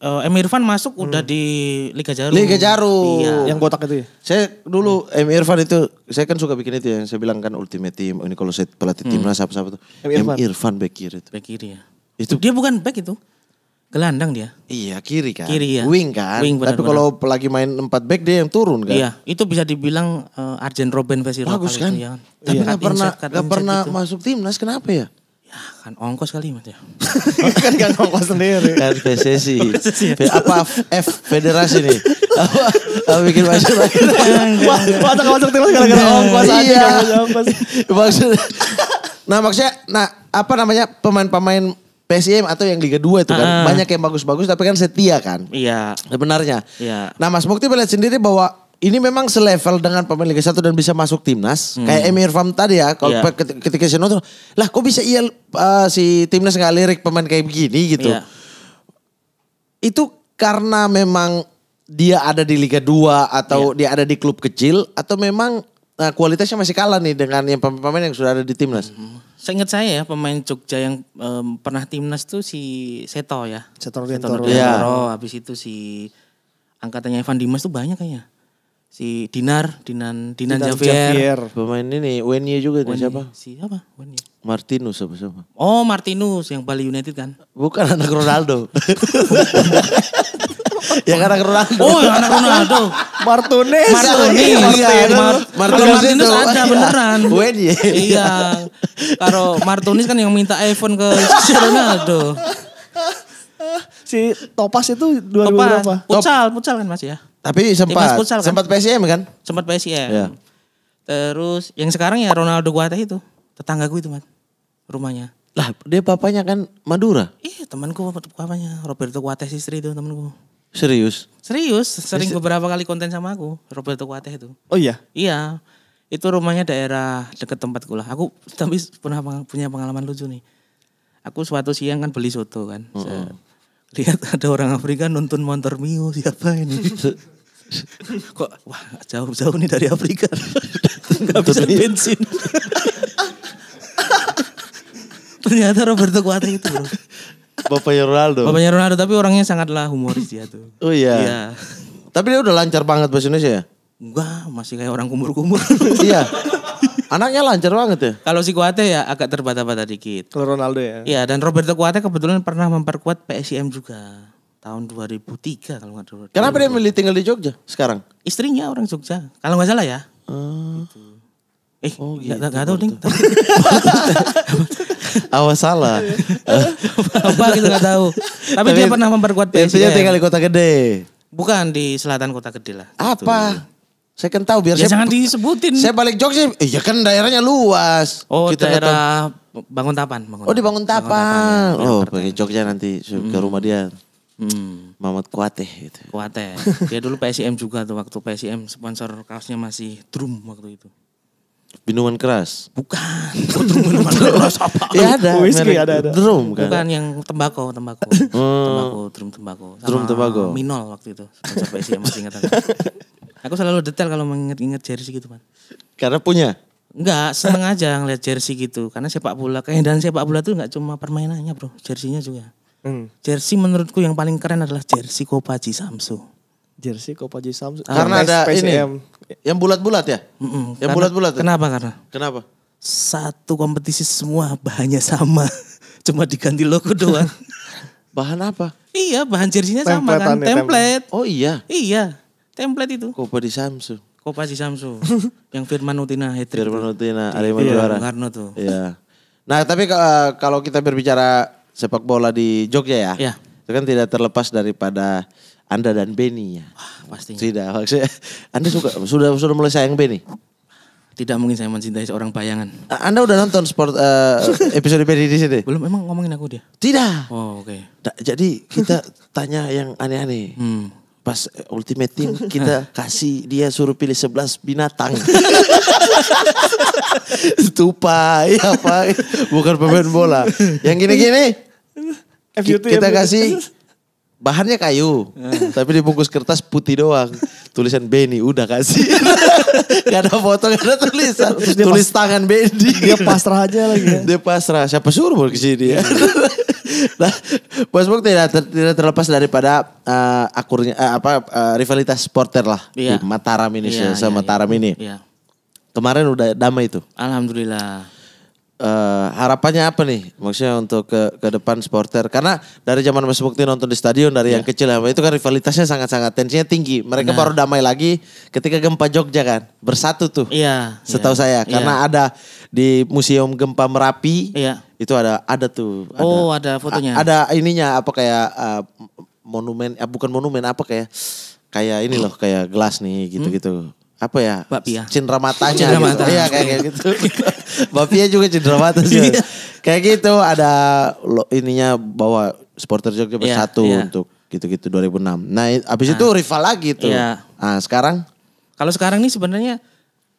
M. Irfan masuk udah di Liga Jarum. Liga Jarum. Iya. Yang botak itu ya? Saya dulu M. Irfan itu, saya kan suka bikin itu yang saya bilang kan Ultimate Team. Ini kalau saya pelatih timnas apa-apa tuh. M. Irfan bek kiri itu. Bek kiri ya. Itu dia bukan bek itu. Gelandang dia. Iya kiri kan. Kiri ya. Wing kan. Wing, benar, tapi kalau lagi main 4 back dia yang turun kan. Iya, itu bisa dibilang Arjen Robben versi bagus lokal kan. itu ya kan. Tapi gak pernah gitu. masuk timnas, kenapa ya? Ya kan ongkos kali Mas ya. Kan gak ngongkos sendiri. Kan PSSI. Apa Federasi nih? Apa bikin masuk lagi? Masuk timnas gara-gara ongkos aja. Maksudnya, maksudnya apa namanya pemain-pemain PSIM atau yang Liga 2 itu kan banyak yang bagus-bagus tapi kan setia kan. Iya. Sebenarnya. Iya. Nah Mas Mukti melihat sendiri bahwa ini memang selevel dengan pemain Liga 1 dan bisa masuk timnas. Kayak Emir Fam tadi ya. Kalau ketika saya nonton, lah kok bisa si timnas gak lirik pemain kayak begini gitu. Iya. Itu karena memang dia ada di Liga 2 atau dia ada di klub kecil atau memang kualitasnya masih kalah nih dengan yang pemain yang sudah ada di timnas. Seingat saya ya pemain Jogja yang pernah timnas tuh si Seto ya. Seto Nurdiantoro. Habis itu si angkatannya Evan Dimas tuh banyak kayaknya. Si Dinan Javier. Pemain ini Wenye juga itu siapa? Siapa? Wenye. Martinus apa siapa? Oh Martinus yang Bali United kan? Bukan anak Ronaldo. Yang anak Ronaldo. Oh yang anak Ronaldo. Martinez. Martinez ada beneran. Wenye. Iya. Kalau Martinez kan yang minta iPhone ke Ronaldo. Si Topas itu 2000 berapa? Futsal kan Mas ya? Tapi sempat futsal, kan? Sempat PSM kan? Sempat PSM. Ya. Terus yang sekarang ya Ronaldo Guate itu. Tetanggaku itu Mas. Rumahnya. Lah dia bapaknya kan Madura. Iya temanku bapaknya Roberto Guates istri itu temanku. Serius? Sering beberapa kali konten sama aku Roberto Guates itu. Oh iya? Iya. Itu rumahnya daerah dekat tempatku lah. Aku tapi pernah punya pengalaman lucu nih. Aku suatu siang kan beli soto kan. Lihat ada orang Afrika nonton motor Mio, siapa ini? Kok wah jauh-jauh nih dari Afrika. Gak bisa bensin. Ternyata Roberto Guates itu bro. Bapaknya Ronaldo. Bapaknya Ronaldo tapi orangnya sangatlah humoris dia tuh. Oh iya. Iya. Tapi dia udah lancar banget bahasa Indonesia ya? Enggak, masih kayak orang kumur-kumur. Iya. Anaknya lancar banget ya. Kalau si Kuate ya agak terbata-bata dikit. Kalau Ronaldo ya. Iya, dan Roberto Kuate kebetulan pernah memperkuat PSIM juga. Tahun 2003 kalau nggak salah. Kenapa dia milih tinggal di Jogja sekarang? Istrinya orang Jogja. Kalau nggak salah ya. Nggak tahu ding. Awas salah. Apa gitu nggak tahu. Tapi dia pernah memperkuat PSIM. Biasanya tinggal di kota gede. Bukan di selatan kota gede lah. Apa? Saya kan tahu biar Ya saya jangan disebutin. Saya balik Jogja, iya kan daerahnya luas. Oh, Kita daerah Banguntapan. Oh di Banguntapan. Ya. Oh pergi Jogja nanti ke rumah dia. Mamat Kuate gitu. Kuate. Dia dulu PSIM juga tuh waktu PSIM sponsor kaosnya masih Drum waktu itu. Minuman keras. Bukan. Drum minuman keras apa? Ya ada. Whisky ada. Drum kan. Bukan yang tembakau. Drum tembakau. Drum tembakau. Minol waktu itu. Sponsor PSIM masih ingat aku. Aku selalu detail kalau mengingat jersey gitu, Pak. Karena punya. Enggak, seneng aja ngeliat jersey gitu. Karena sepak bola, keindahan sepak bola tuh enggak cuma permainannya, Bro. Jersey-nya juga. Jersey menurutku yang paling keren adalah jersey Kopaji Samsu. Jersey Kopaji Samsu. Karena ada PSM. ini. Yang bulat-bulat ya? Yang bulat-bulat. Kenapa? Kenapa? Satu kompetisi semua bahannya sama. Cuma diganti logo doang. Bahan apa? Iya, bahan jersey-nya sama kan. Template. Oh iya. Iya, template itu. Kopa di Samsu. Kopaji Samsu. Yang Firman Utina hat-trick. Firman Utina, Arema juara. Karno tuh. Iya. Nah tapi kalau kita berbicara sepak bola di Jogja ya. Iya. Itu kan tidak terlepas daripada Anda dan Benny ya. Wah, pastinya. Tidak, maksudnya Anda sudah mulai sayang Benny? Tidak mungkin saya mencintai seorang bayangan. Anda udah nonton episode Benny di sini? Belum, emang ngomongin aku dia? Tidak. Oh, oke. Jadi kita tanya yang aneh-aneh. Pas Ultimate Team kita kasih dia suruh pilih 11 binatang. Tupai apa? Bukan pemain bola. Yang gini-gini kita kasih bahannya kayu. Tapi dibungkus kertas putih doang. Tulisan Benny udah kasih. Gak ada foto, gak ada tulisan. Tulis tangan Benny. Dia pasrah aja lagi ya. Dia pasrah. Siapa suruh mau kesini ya? Nah, Bos Bok tidak terlepas daripada rivalitas supporter lah di Mataram ini sama Mataram ini. Iya. Kemarin udah damai itu. Alhamdulillah. Harapannya apa nih? Maksudnya untuk ke depan supporter karena dari zaman Mas Mukti nonton di stadion dari yang kecil itu kan rivalitasnya sangat-sangat tensinya tinggi. Mereka baru damai lagi ketika gempa Jogja kan. Bersatu tuh. Iya. Setahu saya karena ada di Museum Gempa Merapi. Iya. Itu ada tuh. Ada fotonya. Ada ininya apa kayak monumen, bukan monumen apa kayak ini loh kayak gelas nih gitu-gitu. Apa ya? Bapia. Cindera matanya. Cindera gitu. mata. Iya kayak gitu. Bapia juga cindera mata sih. Kayak gitu ada ininya bahwa supporter Jogja bersatu untuk gitu-gitu 2006. Nah abis itu rival lagi tuh. Iya. Nah sekarang? Kalau sekarang ini sebenarnya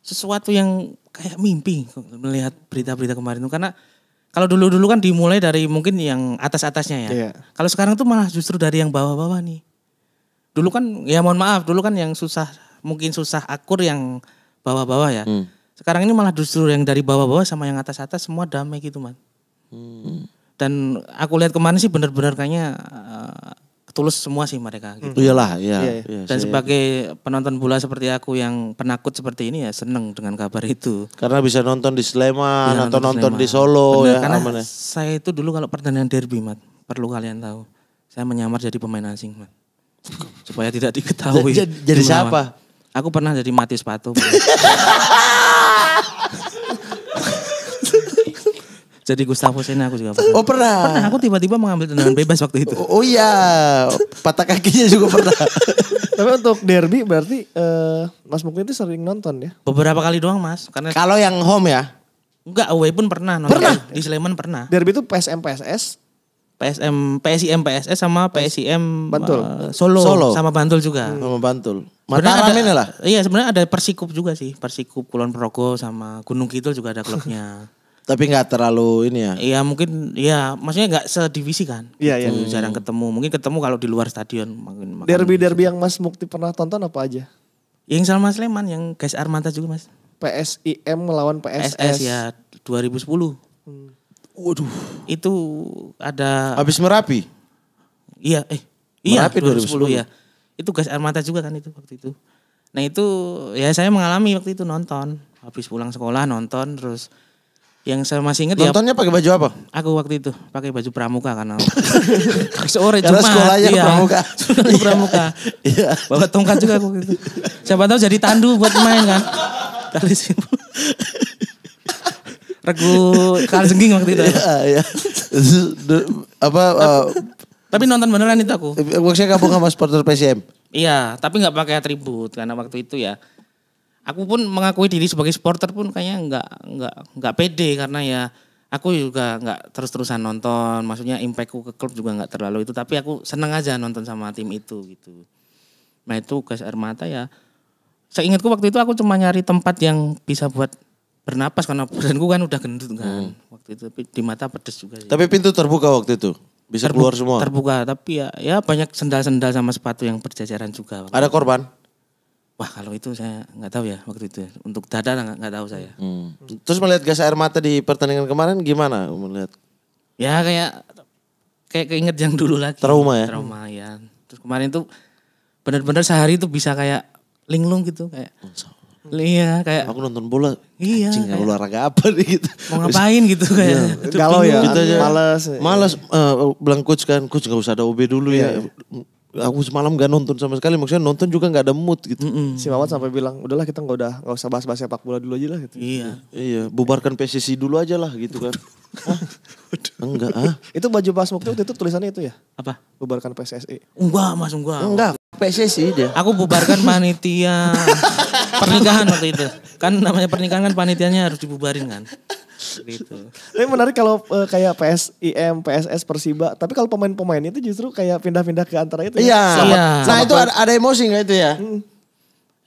sesuatu yang kayak mimpi melihat berita-berita kemarin itu karena kalau dulu-dulu kan dimulai dari mungkin yang atas-atasnya ya. Iya. Kalau sekarang tuh malah justru dari yang bawah-bawah nih. Dulu kan ya mohon maaf, dulu kan yang mungkin susah akur yang bawah-bawah ya. Sekarang ini malah justru yang dari bawah-bawah sama yang atas-atas semua damai gitu, Man. Dan aku lihat kemarin sih benar-benar kayaknya tulus semua sih mereka gitu. Iyalah, iya. Dan sebagai penonton bola seperti aku yang penakut seperti ini ya seneng dengan kabar itu. Karena bisa nonton di Sleman, Iya, nonton Sleman. di Solo. Bener, ya. karena Aman ya. saya itu dulu kalau pertandingan derby, Mat, perlu kalian tahu. Saya menyamar jadi pemain asing, Mat. Supaya tidak diketahui. Jadi siapa? Aku pernah jadi Matius Pato. Jadi Gustavo Sena aku juga pernah. Oh pernah? Pernah, aku tiba-tiba mengambil tendangan bebas waktu itu. Oh iya, patah kakinya juga pernah. Tapi untuk derby berarti Mas Mukni itu sering nonton ya? Beberapa kali doang, Mas. Karena Kalau yang home ya? enggak away pun pernah nonton. Pernah? Di Sleman pernah. Derby itu PSM PSS. PSIM PSS sama PSIM Bantul. Solo sama Bantul juga. Sama Bantul. Sebenarnya Mataram ini lah. Iya sebenarnya ada Persikup juga sih. Persikup Kulon Progo sama Gunung Kidul juga ada klubnya. Tapi gak terlalu ini ya. Iya mungkin ya maksudnya nggak sedivisi kan. Iya, Gitu, jarang ketemu. Mungkin ketemu kalau di luar stadion. Mungkin Derby yang Mas Mukti pernah tonton apa aja? Yang sama Sleman yang Guys Armata juga, Mas. PSIM melawan PSS. SS ya 2010. Waduh. Itu ada Habis Merapi? iya Iya Merapi 2010 ya. Itu Gas Armata juga kan itu waktu itu. Nah itu ya saya mengalami waktu itu nonton. Habis pulang sekolah nonton terus yang saya masih ingat Nontonnya pakai baju apa? aku waktu itu pakai baju pramuka karena sore Karena Jumat. sekolahnya pramuka. Pramuka. Iya. Bawa tongkat juga aku gitu. Siapa tahu jadi tandu buat main kan. Tali simpul. Regu kaljengging waktu itu. Iya. Tapi nonton beneran itu aku. Maksudnya gabung sama supporter PSM? Iya, tapi nggak pakai atribut karena waktu itu ya. Aku pun mengakui diri sebagai supporter pun kayaknya nggak pede karena ya aku juga nggak terus-terusan nonton. Maksudnya impactku ke klub juga nggak terlalu itu. Tapi aku seneng aja nonton sama tim itu gitu. Nah itu Gas Air Mata ya. Seingatku waktu itu aku cuma nyari tempat yang bisa buat bernapas karena badanku kan udah gendut kan. Waktu itu di mata pedes juga sih. Tapi pintu terbuka waktu itu? Bisa keluar semua? Terbuka, tapi ya banyak sendal-sendal sama sepatu yang berjajaran juga. Ada korban? Wah kalau itu saya nggak tahu ya waktu itu. Untuk dada nggak tahu saya. Terus melihat Gas Air Mata di pertandingan kemarin gimana melihat? Ya kayak keinget yang dulu lagi. Trauma ya? Trauma ya. Terus kemarin tuh benar-benar sehari tuh bisa kayak linglung gitu kayak. Iya kayak. Aku nonton bola. Iya. Anjing olahraga apa nih gitu. Mau ngapain gitu kayak. Galau ya, Gitu aja. males. Bilang coach kan, coach gak usah ada OB dulu ya. Aku semalam gak nonton sama sekali, maksudnya nonton juga gak ada mood gitu. Si Mamat sampai bilang, udahlah kita nggak usah bahas-bahas sepak bola dulu aja lah gitu. Iya. Bubarkan PSSI dulu aja lah gitu kan. Enggak Itu baju Mas Mukti waktu itu tulisannya itu ya? Apa? Bubarkan PSSI. Enggak mas enggak. Enggak, PSSI dia. Aku bubarkan panitia pernikahan waktu itu. Kan namanya pernikahan kan panitianya harus dibubarin kan. Gitu. Tapi menarik kalau kayak PSIM, PSS, Persiba. Tapi kalau pemain-pemain itu justru kayak pindah-pindah ke antara itu. Iya. Iya. Nah itu ada emosi gak itu ya?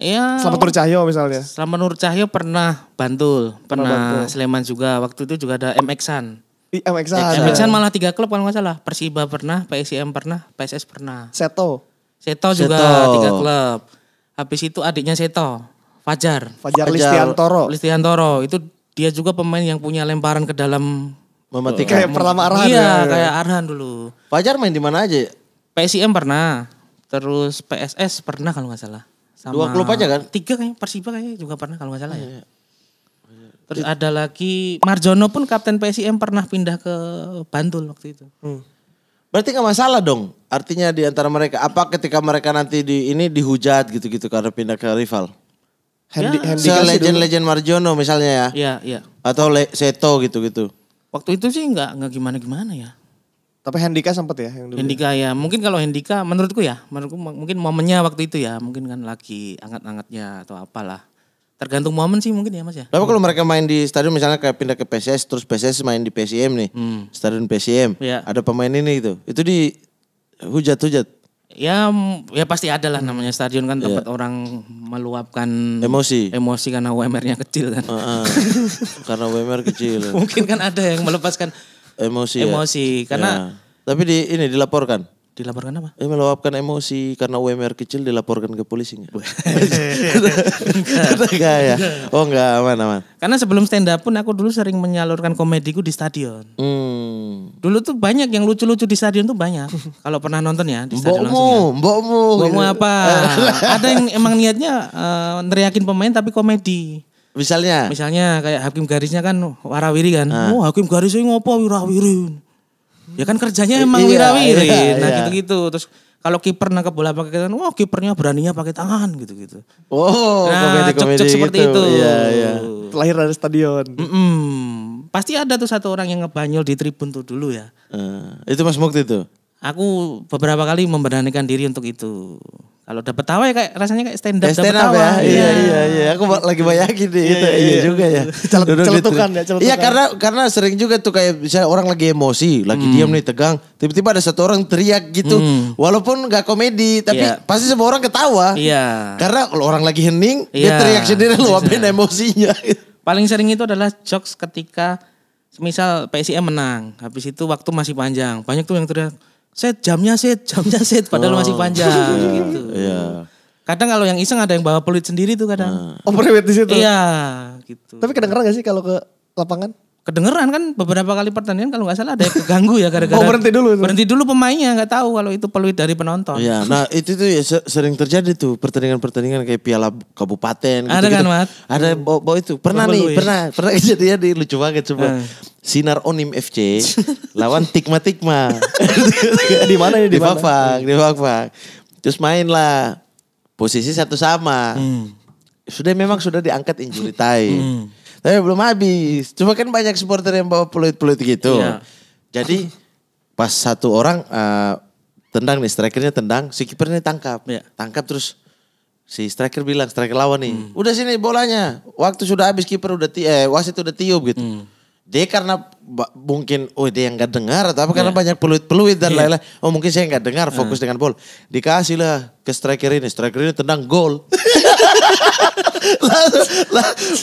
Iya. Selamat Nur Cahyo misalnya. Selamat Nur Cahyo pernah Bantul. Pernah Sleman juga. Waktu itu juga ada MX-an. MX-an malah 3 klub kalau gak salah. Persiba pernah, PSIM pernah, PSS pernah. Seto juga 3 klub. Habis itu adiknya Seto, Fajar Listiantoro. Itu dia juga pemain yang punya lemparan ke dalam Mematikan. kayak pertama Arhan. Iya, kayak Arhan dulu. Fajar main di mana aja? PSIM pernah, terus PSS pernah kalau nggak salah. Sama 2 klub aja kan? 3 kayaknya, Persiba kayaknya juga pernah kalau nggak salah ya. Terus ada lagi Marjono pun kapten PSIM pernah pindah ke Bantul waktu itu. Berarti gak masalah dong. Artinya di antara mereka. Apa ketika mereka nanti dihujat gitu-gitu karena pindah ke rival? Legend Marjono misalnya ya. Iya. Atau Seto gitu-gitu. Waktu itu sih nggak gimana-gimana ya. Tapi Hendika sempat ya yang dulu. Hendika ya, mungkin kalau Hendika menurutku mungkin momennya waktu itu ya, mungkin kan lagi anget-angetnya atau apalah. Tergantung momen sih mungkin ya Mas ya. Tapi kalau mereka main di stadion misalnya kayak pindah ke PSS terus PSS main di PSIM nih. Stadion PSIM. Iya. Ada pemain ini gitu. Itu di hujat-hujat. Ya pasti ada lah namanya stadion kan tempat orang meluapkan emosi karena UMR-nya kecil kan. Karena UMR kecil. Mungkin kan ada yang melepaskan emosi karena tapi dilaporkan. Dilaporkan apa? Meluapkan emosi karena UMR kecil dilaporkan ke polisi enggak? Enggak ya. Oh enggak, aman. Karena sebelum stand up pun aku dulu sering menyalurkan komediku di stadion. Dulu tuh banyak yang lucu-lucu di stadion tuh banyak. Kalau pernah nonton ya di stadion langsung. Mbokmu apa? Ada yang emang niatnya neriakin pemain tapi komedi. Misalnya kayak Hakim Garisnya kan warawiri kan. Hakim Garisnya ngopo warawiri. Ya kan kerjanya emang wirawirin. Nah gitu-gitu. Terus kalau kiper nangkep bola pakai tangan, wah kipernya beraninya pakai tangan gitu-gitu. Oh, nah, komedi seperti gitu. itu. Iya. Terlahir dari stadion. Pasti ada tuh satu orang yang ngebanyol di tribun tuh dulu ya. Itu Mas Mukti tuh. Aku beberapa kali memberanikan diri untuk itu. Kalau dapet tawa ya kayak rasanya kayak stand up ya. Iya. Aku lagi bayangin deh itu. Iya juga ya. Celetukan ya. Iya karena sering juga tuh kayak misalnya orang lagi emosi, lagi diam nih tegang, tiba-tiba ada satu orang teriak gitu. Walaupun gak komedi, tapi pasti semua orang ketawa. Iya. Karena kalau orang lagi hening, dia teriak sendiri luapin emosinya. Paling sering itu adalah jokes ketika misal PSIM menang, habis itu waktu masih panjang. Banyak tuh yang teriak, jamnya set, padahal masih panjang gitu. Iya. Kadang kalau yang iseng ada yang bawa peluit sendiri tuh kadang. Oh prewed di situ. Iya, gitu. Tapi kedengeran gak sih kalau ke lapangan? kedengeran kan beberapa kali pertandingan kalau nggak salah ada yang keganggu ya gara-gara berhenti dulu tuh. Berhenti dulu pemainnya, nggak tahu kalau itu peluit dari penonton. Iya, nah itu tuh ya sering terjadi tuh pertandingan-pertandingan kayak Piala Kabupaten Ada gitu-gitu. kan, Mat? Ada bawa itu. Pernah nih, pernah kejadian di lucu banget coba. Sinar Onim FC lawan Tikma. Di mana ini? Di Fakfak. Terus main lah. Posisi satu sama. Memang sudah diangkat injury time. Tapi belum habis. Cuma kan banyak supporter yang bawa peluit-peluit gitu. Iya. Jadi pas satu orang tendang nih, strikernya tendang, si kipernya tangkap. Iya. Tangkap terus si striker bilang, striker lawan nih, udah sini bolanya. Waktu sudah habis, kiper udah wasit udah tiup gitu. Dia karena mungkin dia yang gak dengar atau apa karena banyak peluit-peluit dan lain-lain. Oh mungkin saya gak dengar, fokus dengan bola. Dikasih lah ke striker ini tendang gol.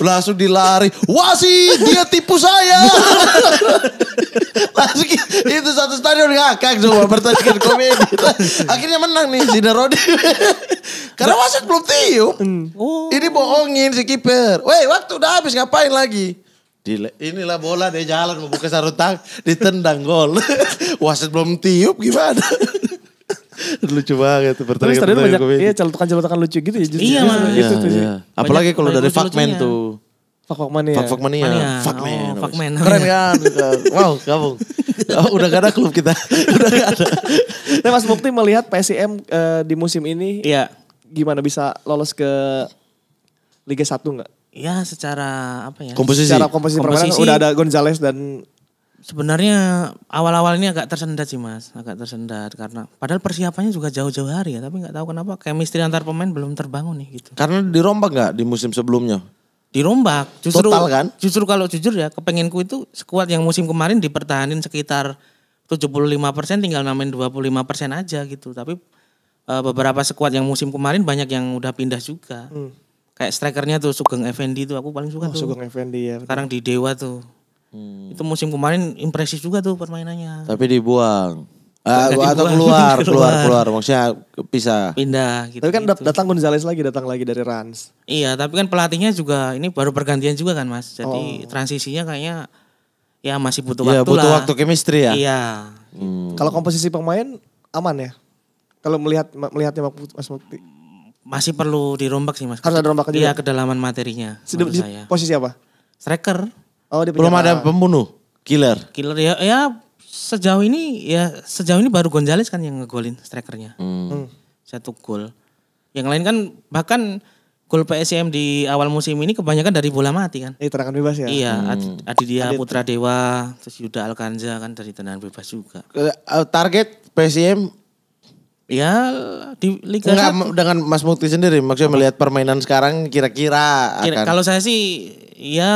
langsung dilari. Wasit dia tipu saya. Langsung itu satu stadion ngakak semua pertandingan komedi. Akhirnya menang nih Zinarodi. Karena wasit belum tiup. Ini bohongin si kiper. Weh waktu udah habis ngapain lagi? Inilah bola dia jalan membuka sarutang ditendang gol. Wasit belum tiup gimana? Lucu banget tuh pertandingan komedi. Iya celutukan lucu gitu ya. Iya mah. Gitu tuh. Apalagi kalau dari Fakman tuh. Fakmania. Fakman. Keren kan? Wow, kamu. Udah gak ada klub kita. Udah gak ada. Nah Mas Mukti melihat PSIM di musim ini gimana bisa lolos ke Liga 1 enggak? Ya secara apa ya? Secara komposisi permainan udah ada Gonzales dan sebenarnya awal-awal ini agak tersendat sih Mas, karena padahal persiapannya juga jauh-jauh hari ya, tapi nggak tahu kenapa chemistry antar pemain belum terbangun nih gitu. Karena dirombak nggak di musim sebelumnya? Dirombak, justru total kan? Justru kalau jujur ya, kepenginku itu skuad yang musim kemarin dipertahanin sekitar 75%, tinggal namain 25% aja gitu. Tapi beberapa skuad yang musim kemarin banyak yang udah pindah juga. Kayak strikernya tuh Sugeng Effendi tuh aku paling suka tuh. Sugeng Effendi ya. Sekarang di Dewa tuh. Itu musim kemarin impresif juga tuh permainannya. Tapi dibuang. Atau keluar. Maksudnya pisah. Pindah gitu. Tapi kan datang Gonzales datang lagi dari Rans. Iya, tapi kan pelatihnya juga ini baru pergantian juga kan Mas. Jadi transisinya kayaknya ya masih butuh waktu lah. Butuh waktu chemistry ya. Iya. Kalau komposisi pemain aman ya? Kalau melihatnya Mas Mukti. Masih perlu dirombak sih Mas. Harus ada rombakan juga? Iya, kedalaman materinya. Di posisi apa? Striker. Oh, dia belum ada pembunuh, killer ya sejauh ini baru Gonzales kan yang ngegolin strikernya. 1 gol. Yang lain kan bahkan gol PSIM di awal musim ini kebanyakan dari bola mati kan. Tendangan bebas ya? Iya, Aditya Putra Dewa, terus Yuda Alkanza kan dari tendangan bebas juga. Target PSIM ya di Liga 1. Dengan Mas Mukti sendiri, maksudnya melihat permainan sekarang kira-kira akan... Kalau saya sih ya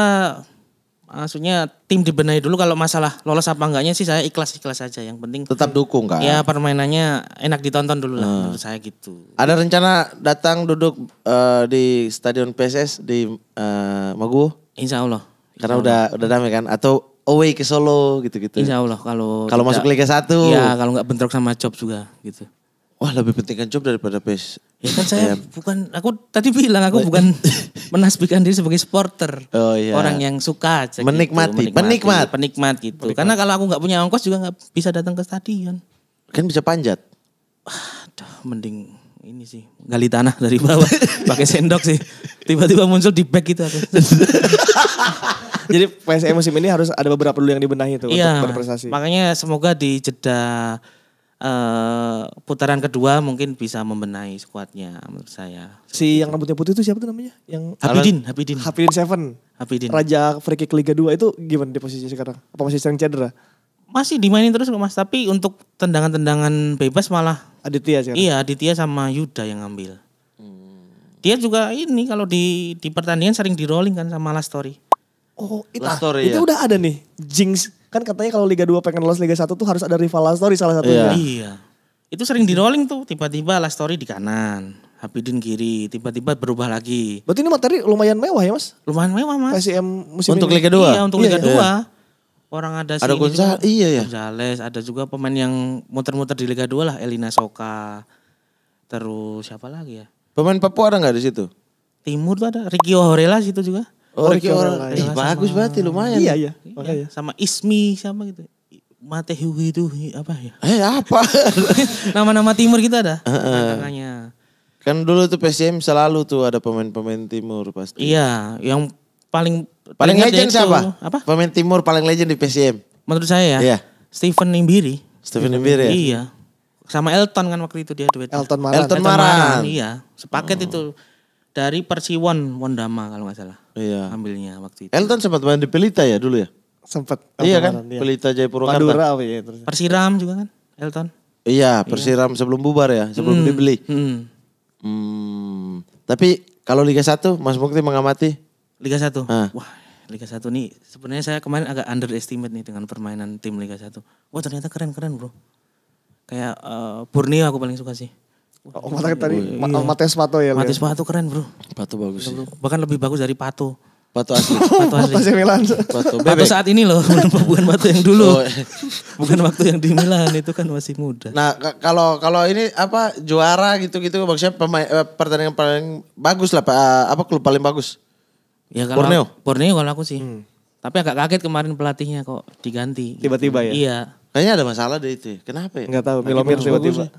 maksudnya tim dibenahi dulu, kalau masalah lolos apa enggaknya sih saya ikhlas aja, yang penting tetap dukung kan. Ya permainannya enak ditonton dulu lah menurut saya gitu. Ada rencana datang duduk di Stadion PSS di Maguwo? Insya Allah. Karena udah damai kan, atau away ke Solo gitu-gitu. Insya Allah kalau masuk Liga 1. Ya kalau nggak bentrok sama job juga gitu. Wah lebih penting kan job daripada PES. Ya kan saya aku tadi bilang aku bukan menasbihkan diri sebagai supporter. Oh, iya. Orang yang suka aja menikmati. Gitu. Penikmat gitu. Karena kalau aku nggak punya ongkos juga nggak bisa datang ke stadion. Kan bisa panjat. Aduh mending ini sih gali tanah dari bawah pakai sendok sih. Tiba-tiba muncul di back gitu aku. Jadi PSM musim ini harus ada beberapa dulu yang dibenahi itu untuk berprestasi. Makanya semoga di jeda putaran kedua mungkin bisa membenahi skuadnya menurut saya. Si yang rambutnya putih itu siapa tuh namanya? Yang Hapidin Seven. Raja free kick Liga 2 itu gimana di posisinya sekarang? Apa masih sering cedera? Masih dimainin terus Mas, tapi untuk tendangan-tendangan bebas malah Aditya sekarang. Iya, Aditya sama Yuda yang ngambil. Dia juga ini kalau di pertandingan sering di rolling kan sama Lastori. Oh, itu udah ada nih jinx. Kan katanya kalau Liga 2 pengen lolos Liga 1 tuh harus ada rival Lastori salah satunya. Iya. Itu sering di rolling tuh, tiba-tiba Lastori di kanan, Hapidin kiri, tiba-tiba berubah lagi. Berarti ini materi lumayan mewah ya Mas? Lumayan mewah Mas. PSIM musim untuk ini. Liga 2? Iya, untuk Liga 2. Orang ada Gonzales, Gonzales, ada juga pemain yang muter-muter di Liga 2 lah, Elina Soka. Terus siapa lagi ya? Pemain Papua ada nggak di situ? Timur tuh ada, Ricky Horela situ juga. Oh, Ricky Ricky Orang Orang Lain. Bagus berarti lumayan. Iya. Iya, Makanya. sama Ismi siapa gitu. Matehu itu apa ya? Apa? Nama-nama timur kita ada. Makanya. Kan dulu tuh PSM selalu tuh ada pemain-pemain timur pasti. Iya, yang paling Legend itu, siapa? Apa? Pemain timur paling legend di PSM. Menurut saya ya. Iya. Stephen Imbiri. Stephen Imbiri ya? Iya. Sama Elton kan waktu itu dia duet. Elton Maran. Elton Maran. Iya, sepaket itu. Dari Persiwon Wondama kalau nggak salah. Iya. Ambilnya waktu itu. Elton sempat main di Pelita ya dulu ya? Sempet. Iya kan? Elton Maran, iya. Pelita Jayapura. Madura apa ya terus. Persiram juga kan, Elton. Iya, Persiram sebelum bubar ya, sebelum dibeli. Tapi kalau Liga 1 Mas Mukti mengamati? Liga 1. Ah. Wah, Liga 1 nih sebenarnya saya kemarin agak underestimate nih dengan permainan tim Liga 1. Wah, ternyata keren-keren, Bro. Kayak Borneo aku paling suka sih. Oh, mata tadi Matias Pato ya. Matias Pato keren, Bro. Pato bagus sih. Bahkan lebih bagus dari Pato. Pato asli. Pato asli. AC Milan. Pato Pato bebek. saat ini loh, bukan Pato yang dulu. Oh. Bukan waktu yang di Milan, itu kan masih muda. Nah, kalau ini apa juara gitu-gitu maksudnya pertandingan paling bagus lah, apa klub paling bagus? Ya kalau Borneo? Borneo kalau aku sih. Tapi agak kaget kemarin pelatihnya kok diganti. Tiba-tiba ya? Iya. Kayaknya ada masalah deh itu. Kenapa ya? Enggak tahu, Lagi Milomir bagus tiba-tiba. ya?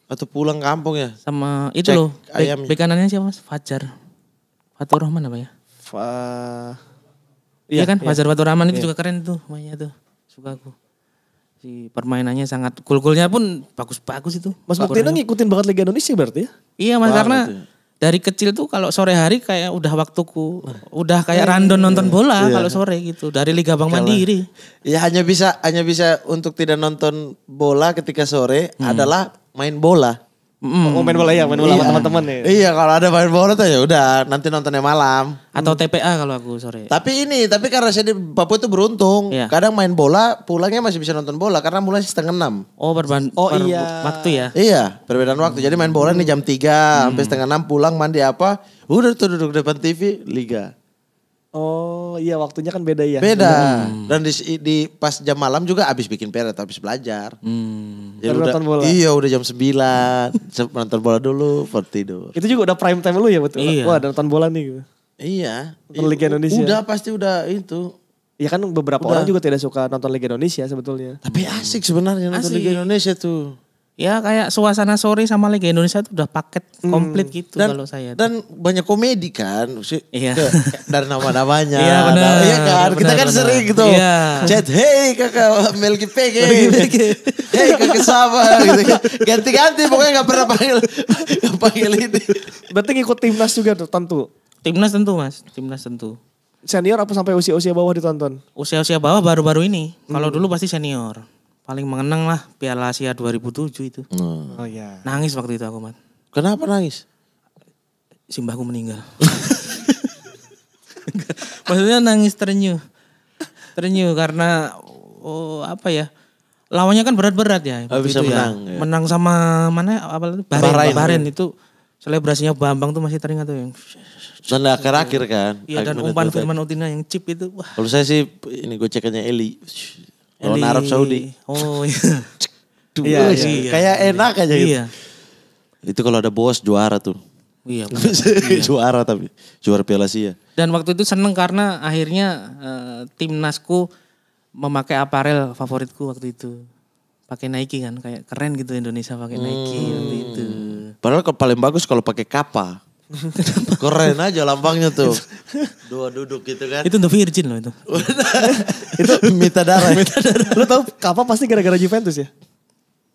Atau pulang kampung ya? Sama itu Cek loh, ayamnya. bek kanannya siapa Mas? Fajar. Fatur Rahman apa ya? Iya kan, Fajar Fatur Rahman itu juga keren tuh mainnya tuh. Suka aku. Si permainannya sangat gol-golnya pun bagus-bagus itu. Mas Mukti ngikutin banget Liga Indonesia berarti ya? Iya Mas, Banget karena ya. dari kecil tuh kalau sore hari kayak udah waktuku. Udah kayak random nonton bola kalau sore gitu. Dari Liga Bank Mandiri. Ya hanya bisa untuk tidak nonton bola ketika sore adalah main bola. Oh, main bola sama teman-teman ya. Iya, kalau ada main bola tuh ya udah nanti nontonnya malam. Atau TPA kalau aku sore. Tapi karena saya di Papua itu beruntung. Iya. Kadang main bola pulangnya masih bisa nonton bola karena mulai 5:30. Oh iya. waktu ya. Iya, perbedaan waktu. Jadi main bola nih jam 3 sampai 5:30 pulang mandi apa. Udah tuh duduk depan TV Liga. Oh iya, waktunya kan beda ya. Beda. Dan di pas jam malam juga abis bikin PR atau abis belajar. Jadi Baru nonton bola. Iya udah jam 9. Nonton bola dulu, baru tidur. Itu juga udah prime time lu ya betul. Iya. Wah, ada nonton bola nih gitu. Iya. Nonton Liga Indonesia. Udah pasti udah itu. Ya kan beberapa orang juga tidak suka nonton Liga Indonesia sebetulnya. Tapi asik sebenarnya nonton Asik. Liga Indonesia tuh. Ya kayak suasana sore sama Liga Indonesia itu udah paket komplit gitu kalau saya. Dan banyak komedi kan. Iya. Dari nama-namanya. Iya, benar. Iya kan. Kita kan Benar. sering gitu. Iya. Chat, hey kakak Melki Pege. Hey kakak Saba. Gitu. Ganti-ganti pokoknya gak pernah panggil ini. Berarti ngikut timnas juga tuh tentu. Timnas tentu Mas, timnas tentu. Senior apa sampai usia-usia bawah ditonton? Usia-usia bawah baru-baru ini. Kalau dulu pasti senior. Paling mengenang lah Piala Asia 2007 itu. Oh iya. Nangis waktu itu aku, Man. Kenapa nangis? Simbahku meninggal. Maksudnya nangis terenyuh. Terenyuh karena apa ya? Lawannya kan berat-berat ya. waktu bisa itu menang, ya. Menang sama mana? Apa itu? Bahrain itu. Selebrasinya Bambang tuh masih teringat tuh yang. Dan akhir-akhir kan. Iya, dan umpan Firman Utina yang chip itu. Wah. Kalau saya sih ini gocekannya Eli. Lawan Arab Saudi. Oh iya. Iya, iya. Kayak enak aja gitu. Iya. Itu kalau ada bos juara tuh. Iya. Juara tapi. Juara Piala Asia. Dan waktu itu seneng karena akhirnya timnasku memakai aparel favoritku waktu itu. Pakai Nike kan, kayak keren gitu Indonesia pakai Nike waktu itu. Padahal paling bagus kalau pakai kapa. Keren aja lambangnya tuh. Dua duduk gitu kan. Itu untuk Virgin loh itu. Itu minta darah. Lu tahu Kappa pasti gara-gara Juventus ya?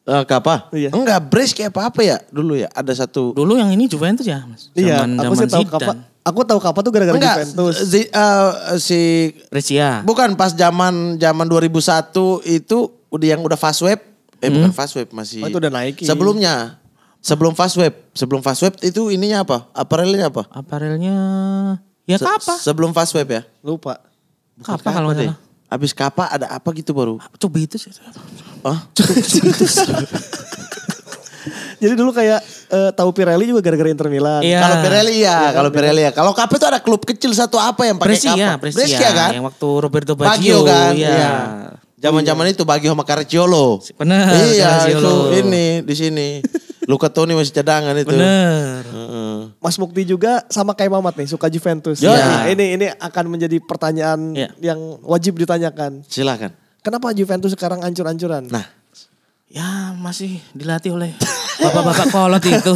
Kapa? Iya. Enggak, Brescia apa ya dulu ya? Ada satu. Dulu yang ini Juventus ya, Mas. Iya, aku sih tahu Kappa. Aku tahu Kappa tuh gara-gara Enggak, Juventus. si Brescia. bukan pas zaman 2001 itu udah fast web. Bukan fast web masih. Oh, itu udah Nike. Sebelumnya. Sebelum fast web itu ininya apa? Aparelnya apa? Aparelnya ya Kappa. Sebelum fast web ya? Lupa. Kappa kalau nggak deh. salah. Abis Kappa ada apa gitu baru? Coba itu sih. Hah? Jadi dulu kayak tahu Pirelli juga gara-gara Inter Milan. Iya. Kalau Pirelli ya, kalau Pirelli ya. Kalau Kappa itu ada klub kecil satu apa yang pakai Kappa? Brescia kan? Yang waktu Roberto Baggio Baggio kan? Iya. Iya. Zaman-zaman itu Baggio sama Caracciolo. Benar. Iya, Caracciolo. itu ini di sini. Luca Toni masih cadangan itu. Bener. Heeh. Mas Mukti juga sama kayak Mamat nih suka Juventus. Ya. Nah, ini akan menjadi pertanyaan yang wajib ditanyakan. Silakan. Kenapa Juventus sekarang ancur-ancuran? Nah, Ya masih dilatih oleh bapak-bapak kolot itu.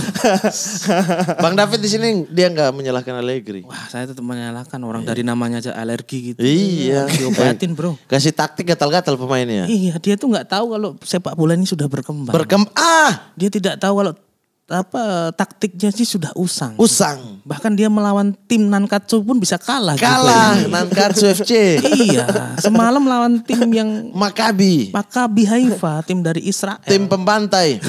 Bang David di sini dia nggak menyalahkan Allegri. Wah saya tetap menyalahkan orang dari namanya aja alergi gitu. Iya. Diobatin bro. Kasih taktik gatal-gatal pemainnya. Iya dia tuh nggak tahu kalau sepak bola ini sudah berkembang. Dia tidak tahu kalau taktiknya sih sudah usang. Bahkan dia melawan tim Nankatsu pun bisa kalah. Nankatsu FC. Iya, semalam lawan tim yang Maccabi Haifa, tim dari Israel. Tim pembantai.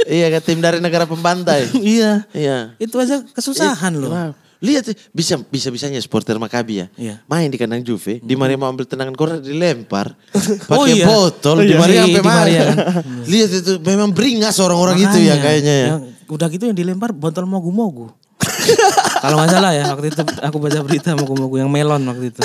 Iya, tim dari negara pembantai. Iya. Iya. Itu aja kesusahan loh. Wow. Lihat bisa-bisanya supporter Maccabi ya. Iya. Main di kandang Juve, Di Maria mau ambil tendangan corner dilempar pakai botol Di Maria sampai mana. Lihat itu memang beringas orang-orang itu ya kayaknya ya. Udah gitu yang dilempar botol mogu-mogu. Kalau nggak salah ya waktu itu aku baca berita mogu-mogu yang melon waktu itu.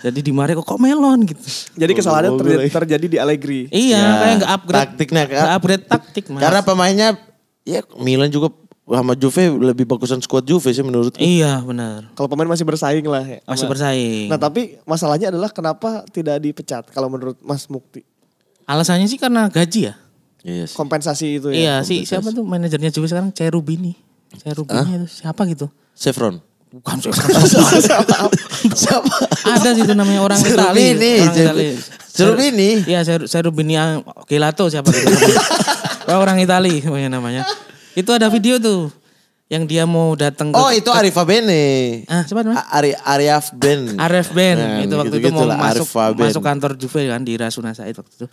Jadi Di Maria kok melon gitu. Jadi kesalahannya terjadi di Allegri. Iya, kayak nggak upgrade taktiknya. Nggak upgrade taktik mas. Karena pemainnya ya Milan juga sama Juve lebih bagusan skuad Juve sih menurutku. Iya benar. Kalau pemain masih bersaing lah. Masih bersaing. Nah tapi masalahnya adalah kenapa tidak dipecat kalau menurut Mas Mukti? Alasannya sih karena gaji ya. Iya sih. Kompensasi itu ya. Iya sih siapa tuh manajernya Juve sekarang Cherubini itu siapa gitu? Chevron. Bukan siapa? Ada sih itu namanya orang Italia. Cherubini. Iya Cherubini Gelato siapa gitu. Orang Italia namanya. Itu ada video tuh yang dia mau datang ke... Oh itu Arif Bene. Siapa namanya? Arif Ben. Arif Ben. Nah, itu waktu itu mau masuk kantor Juve kan di Rasuna Said waktu itu.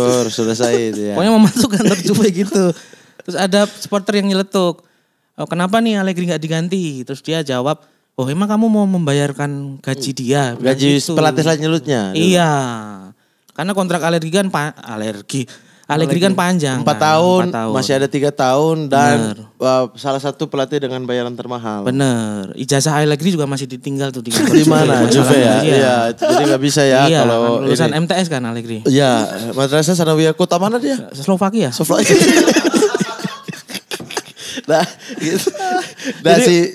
Rasuna Said ya. Pokoknya mau masuk kantor Juve gitu. Terus ada supporter yang nyeletuk. Oh, kenapa nih Allegri gak diganti? Terus dia jawab, oh emang kamu mau membayarkan gaji dia? Gaji gitu. pelatih selanjutnya? Iya. Karena kontrak Allegri kan panjang. 4 tahun, 4 tahun. masih ada 3 tahun dan salah satu pelatih dengan bayaran termahal. Bener. Ijazah Allegri juga masih ditinggal tuh di mana? Juve ya? Iya, jadi gak bisa ya iya, kalau lulusan MTS kan Allegri. Iya, Madrasah Sanawiyah Kota mana dia? Slovakia. Nah, gitu.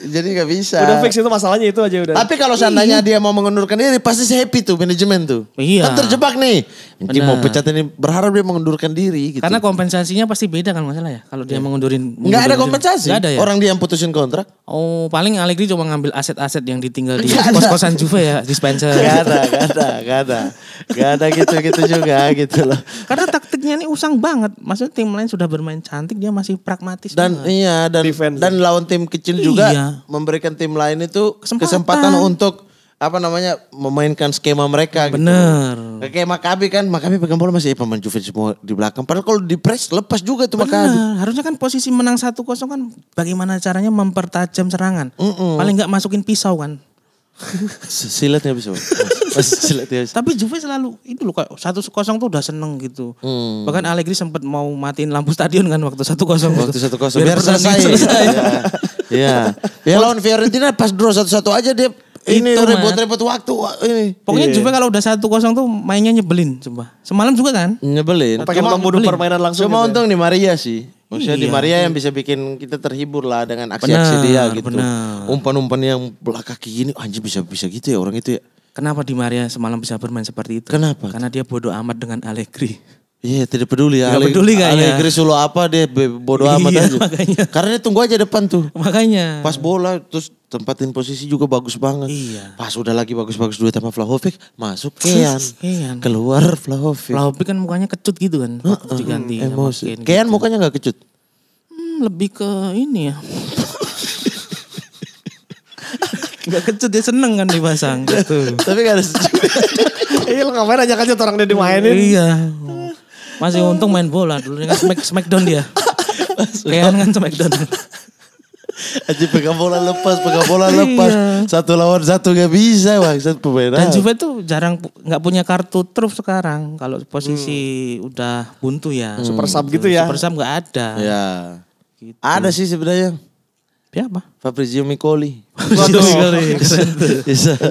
Jadi gak bisa. Udah fix itu masalahnya itu aja udah. Tapi kalau seandainya dia mau mengundurkan diri pasti happy tuh manajemen tuh. Iya. Kan terjebak nih. Nanti mau pecat ini berharap dia mengundurkan diri gitu. Karena kompensasinya pasti beda kan masalah ya. Kalau dia mengundurin. Nggak ada kompensasi. Nggak ada ya. Orang dia yang putusin kontrak. Oh paling Allegri cuma ngambil aset-aset yang ditinggal di kos-kosan Juve ya. Dispenser. Gak ada gitu juga gitu loh. Karena taktiknya ini usang banget. Maksudnya tim lain sudah bermain cantik dia masih pragmatis. Dan iya dan lawan tim kecil juga memberikan tim lain itu kesempatan untuk memainkan skema mereka gitu. Bener. Kayak Maccabi kan, Maccabi pegang bola masih pemain Juve semua di belakang. Padahal kalau di press lepas juga tuh Maccabi. Harusnya kan posisi menang 1-0 kan bagaimana caranya mempertajam serangan. Paling gak masukin pisau kan. Silat gak bisa. Tapi Juve selalu itu loh 1-0 tuh udah seneng gitu. Bahkan Allegri sempat mau matiin lampu stadion kan waktu 1-0. Waktu 1-0 biar selesai. Iya. Ya lawan Fiorentina pas draw 1-1 aja dia ini repot-repot waktu ini. Pokoknya Juve kalau udah 1-0 tuh mainnya nyebelin coba. Semalam juga kan? Nyebelin. Pengen membunuh permainan langsung. Cuma untung di Maria sih. Maksudnya di Maria yang bisa bikin kita terhibur lah dengan aksi-aksi dia gitu. Umpan-umpan yang belah kaki gini anjir bisa gitu ya orang itu ya. Kenapa Di Maria semalam bisa bermain seperti itu? Kenapa? Karena dia bodoh amat dengan Allegri. Iya tidak peduli ya. Tidak peduli kayaknya. Allegri suluh apa dia bodoh amat aja. Makanya. Karena dia tunggu aja depan tuh. Makanya. Pas bola terus tempatin posisi juga bagus banget. Iya. Pas udah lagi bagus-bagus duet sama Vlahovic masuk Kean. Keluar Vlahovic. Vlahovic kan mukanya kecut gitu kan. Diganti. Emosi. Kean gitu. Mukanya gak kecut. Lebih ke ini ya. Gak kecut dia seneng kan dipasang gitu. Tapi gak ada Iya lo ngapain aja kecut orang dia dimainin. Iya. Masih untung main bola dulu dengan Smackdown dia. Kean kan Smackdown. Aji pegang bola lepas. 1 lawan 1 gak bisa maksud pemain. Dan Juve tuh jarang gak punya kartu truf sekarang. Kalau posisi udah buntu ya. Super sub gitu ya. Super sub gak ada. Ya. Gitu. Ada sih sebenarnya. Siapa? Fabrizio Micoli.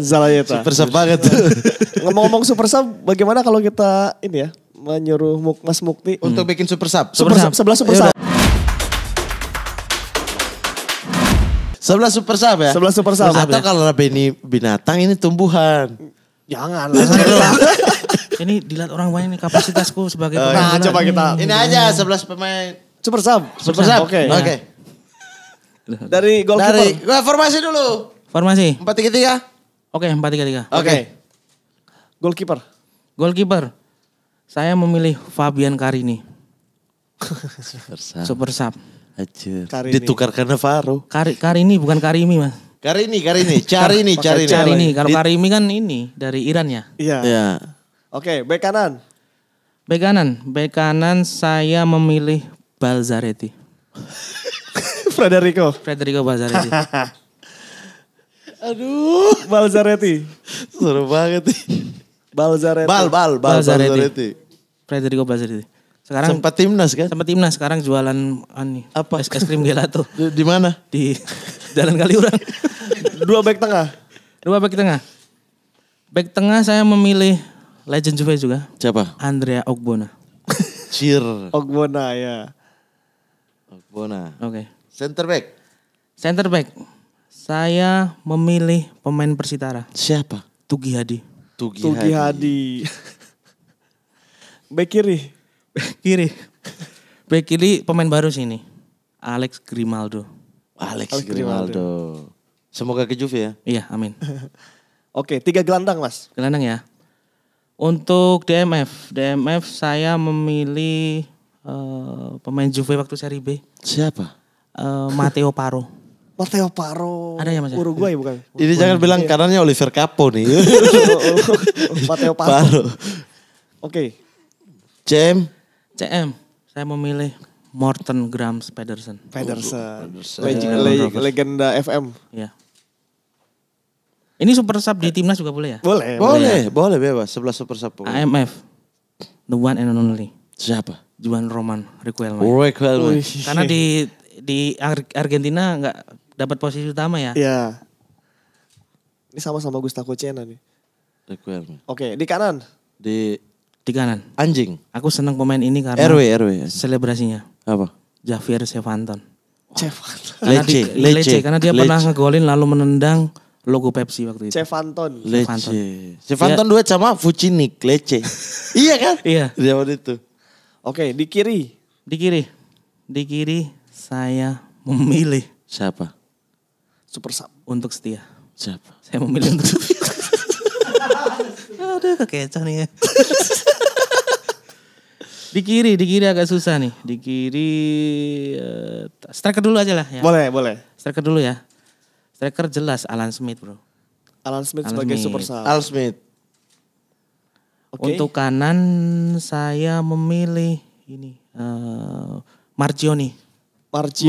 Zalayeta. Super sub banget tuh. Ngomong-ngomong super sub, bagaimana kalau kita ini ya menyuruh Mas Mukti untuk bikin super sub. Sebelah super sub. 11 super sub ya? 11 super sub. Atau kalau ini binatang ini tumbuhan. Jangan lah. Ini dilihat orang banyak nih kapasitasku sebagai Nah, pemain bola. coba kita. Ini aja 11 pemain. Super sub. Super sub. Oke. Oke. Dari goalkeeper. Dari formasi dulu. Formasi. 4-3-3. Oke, 4-3-3. Oke. Goalkeeper. Goalkeeper. Saya memilih Fabian Carini. Super sub. Anjir. Carini. Ditukar karena Faro. Carini bukan Karimi, Mas. Carini. Carini. Kalau Karimi kan ini dari Iran ya. Iya. Ya. Oke, bek kanan. Bek kanan saya memilih Balzaretti. Federico Balzaretti. Aduh, Balzaretti. Seru banget nih. Balzaretti. Balzaretti. Federico Balzaretti. Sekarang Sempat timnas kan? sempat timnas, sekarang jualan Apa? es krim gelato Di mana? di Jalan Kaliurang. 2 bek tengah. 2 bek tengah. Bek tengah saya memilih legend Juve juga, Siapa? Andrea Ogbonna. Cheer. Ogbonna ya. Ogbonna. Oke. Center back. Center back. Saya memilih pemain Persitara, Siapa? Tugi Hadi. Tugi Hadi. Bek kiri. Bek kiri pemain baru sini, Alex Grimaldo. Alex Grimaldo. Semoga ke Juve ya. Iya, amin. Oke, 3 gelandang Mas. Gelandang ya. Untuk DMF saya memilih pemain Juve waktu seri B, Siapa? Matteo Paro. Matteo Paro. Ada ya, Mas? Uruguay bukan? Ini jangan bilang kanannya Oliver Capo nih. Matteo Paro. Oke. CM. Saya memilih Morten Grams Pedersen. Pedersen. Legend. Legenda FM. Ya. Ini super sub di timnas juga boleh ya? Boleh bebas. 11 super sub. AMF. The one and only. Siapa? Juan Roman Riquelme. Riquelme. Karena di Argentina nggak dapat posisi utama ya. Iya. Ini sama-sama Gustavo Cena nih. Riquelme. Oke, di kanan. Di kanan. anjing. Aku senang pemain ini karena RW. selebrasinya. Apa? Javier Sevanton. Lece. Karena dia pernah ngegolin lalu menendang logo Pepsi waktu itu. Cefanton. Cefanton duet sama Vucinic, Lece. Iya kan? Iya. Dia waktu itu. Oke, di kiri. Di kiri saya memilih Siapa? Super sub. untuk setia. Siapa? Saya memilih untuk setia. Aduh, kekecoh nih ya. Di kiri agak susah nih. Di kiri striker dulu aja lah ya. Boleh. Striker dulu ya. Striker jelas Alan Smith, bro. Alan Smith sebagai Smith. super sub. Al Smith. Oke. Untuk kanan saya memilih ini Marcioni. Marco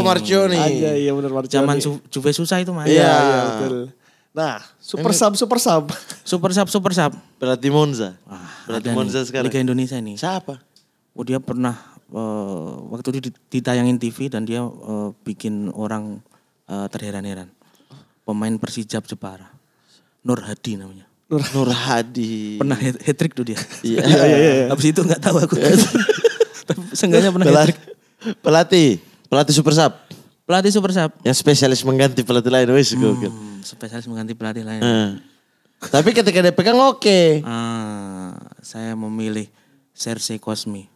Marcioni. Aja, iya benar Marcioni. Zaman Juve susah itu mah. Iya, betul. Nah, super sub. Super sub. Pelatih Monza. Ada Monza nih, sekarang. Liga Indonesia nih. Siapa? Oh, dia pernah waktu itu ditayangin TV dan dia bikin orang terheran-heran. Pemain Persijap Jepara. Nur Hadi namanya. Nur Hadi. Pernah hat-trick tuh dia. Iya. Habis itu gak tahu aku. Tapi seenggaknya pernah hat-trick. Pelatih super sub. Pelatih super sub. Yang spesialis mengganti pelatih lain. Wes gokil. Spesialis mengganti pelatih lain. Tapi ketika dia pegang oke. Saya memilih Serse Cosmi.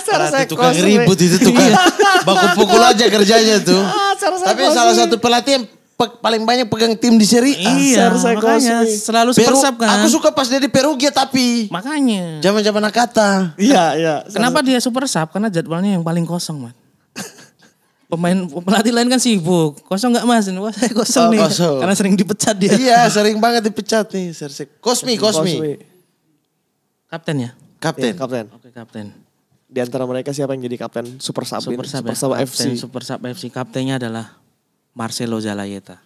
Pelatih tukang ribut itu tukang. Baku pukul aja kerjanya tuh. Tapi salah satu pelatih yang paling banyak pegang tim di Serie A. Iya, makanya selalu super sub kan. Aku suka pas dia di Perugia tapi. Makanya. Zaman-zaman Nakata. Iya. Kenapa dia super sub? Karena jadwalnya yang paling kosong, man. Pelatih lain kan sibuk. Kosong gak mas? Wah saya kosong nih. Kosong. Karena sering dipecat dia. Iya sering banget dipecat nih. Cosmi. Kapten ya? Kapten. Kapten. Oke, kapten. Di antara mereka siapa yang jadi kapten Super Sub FC? Super Sub FC. Kaptennya adalah Marcelo Zalayeta.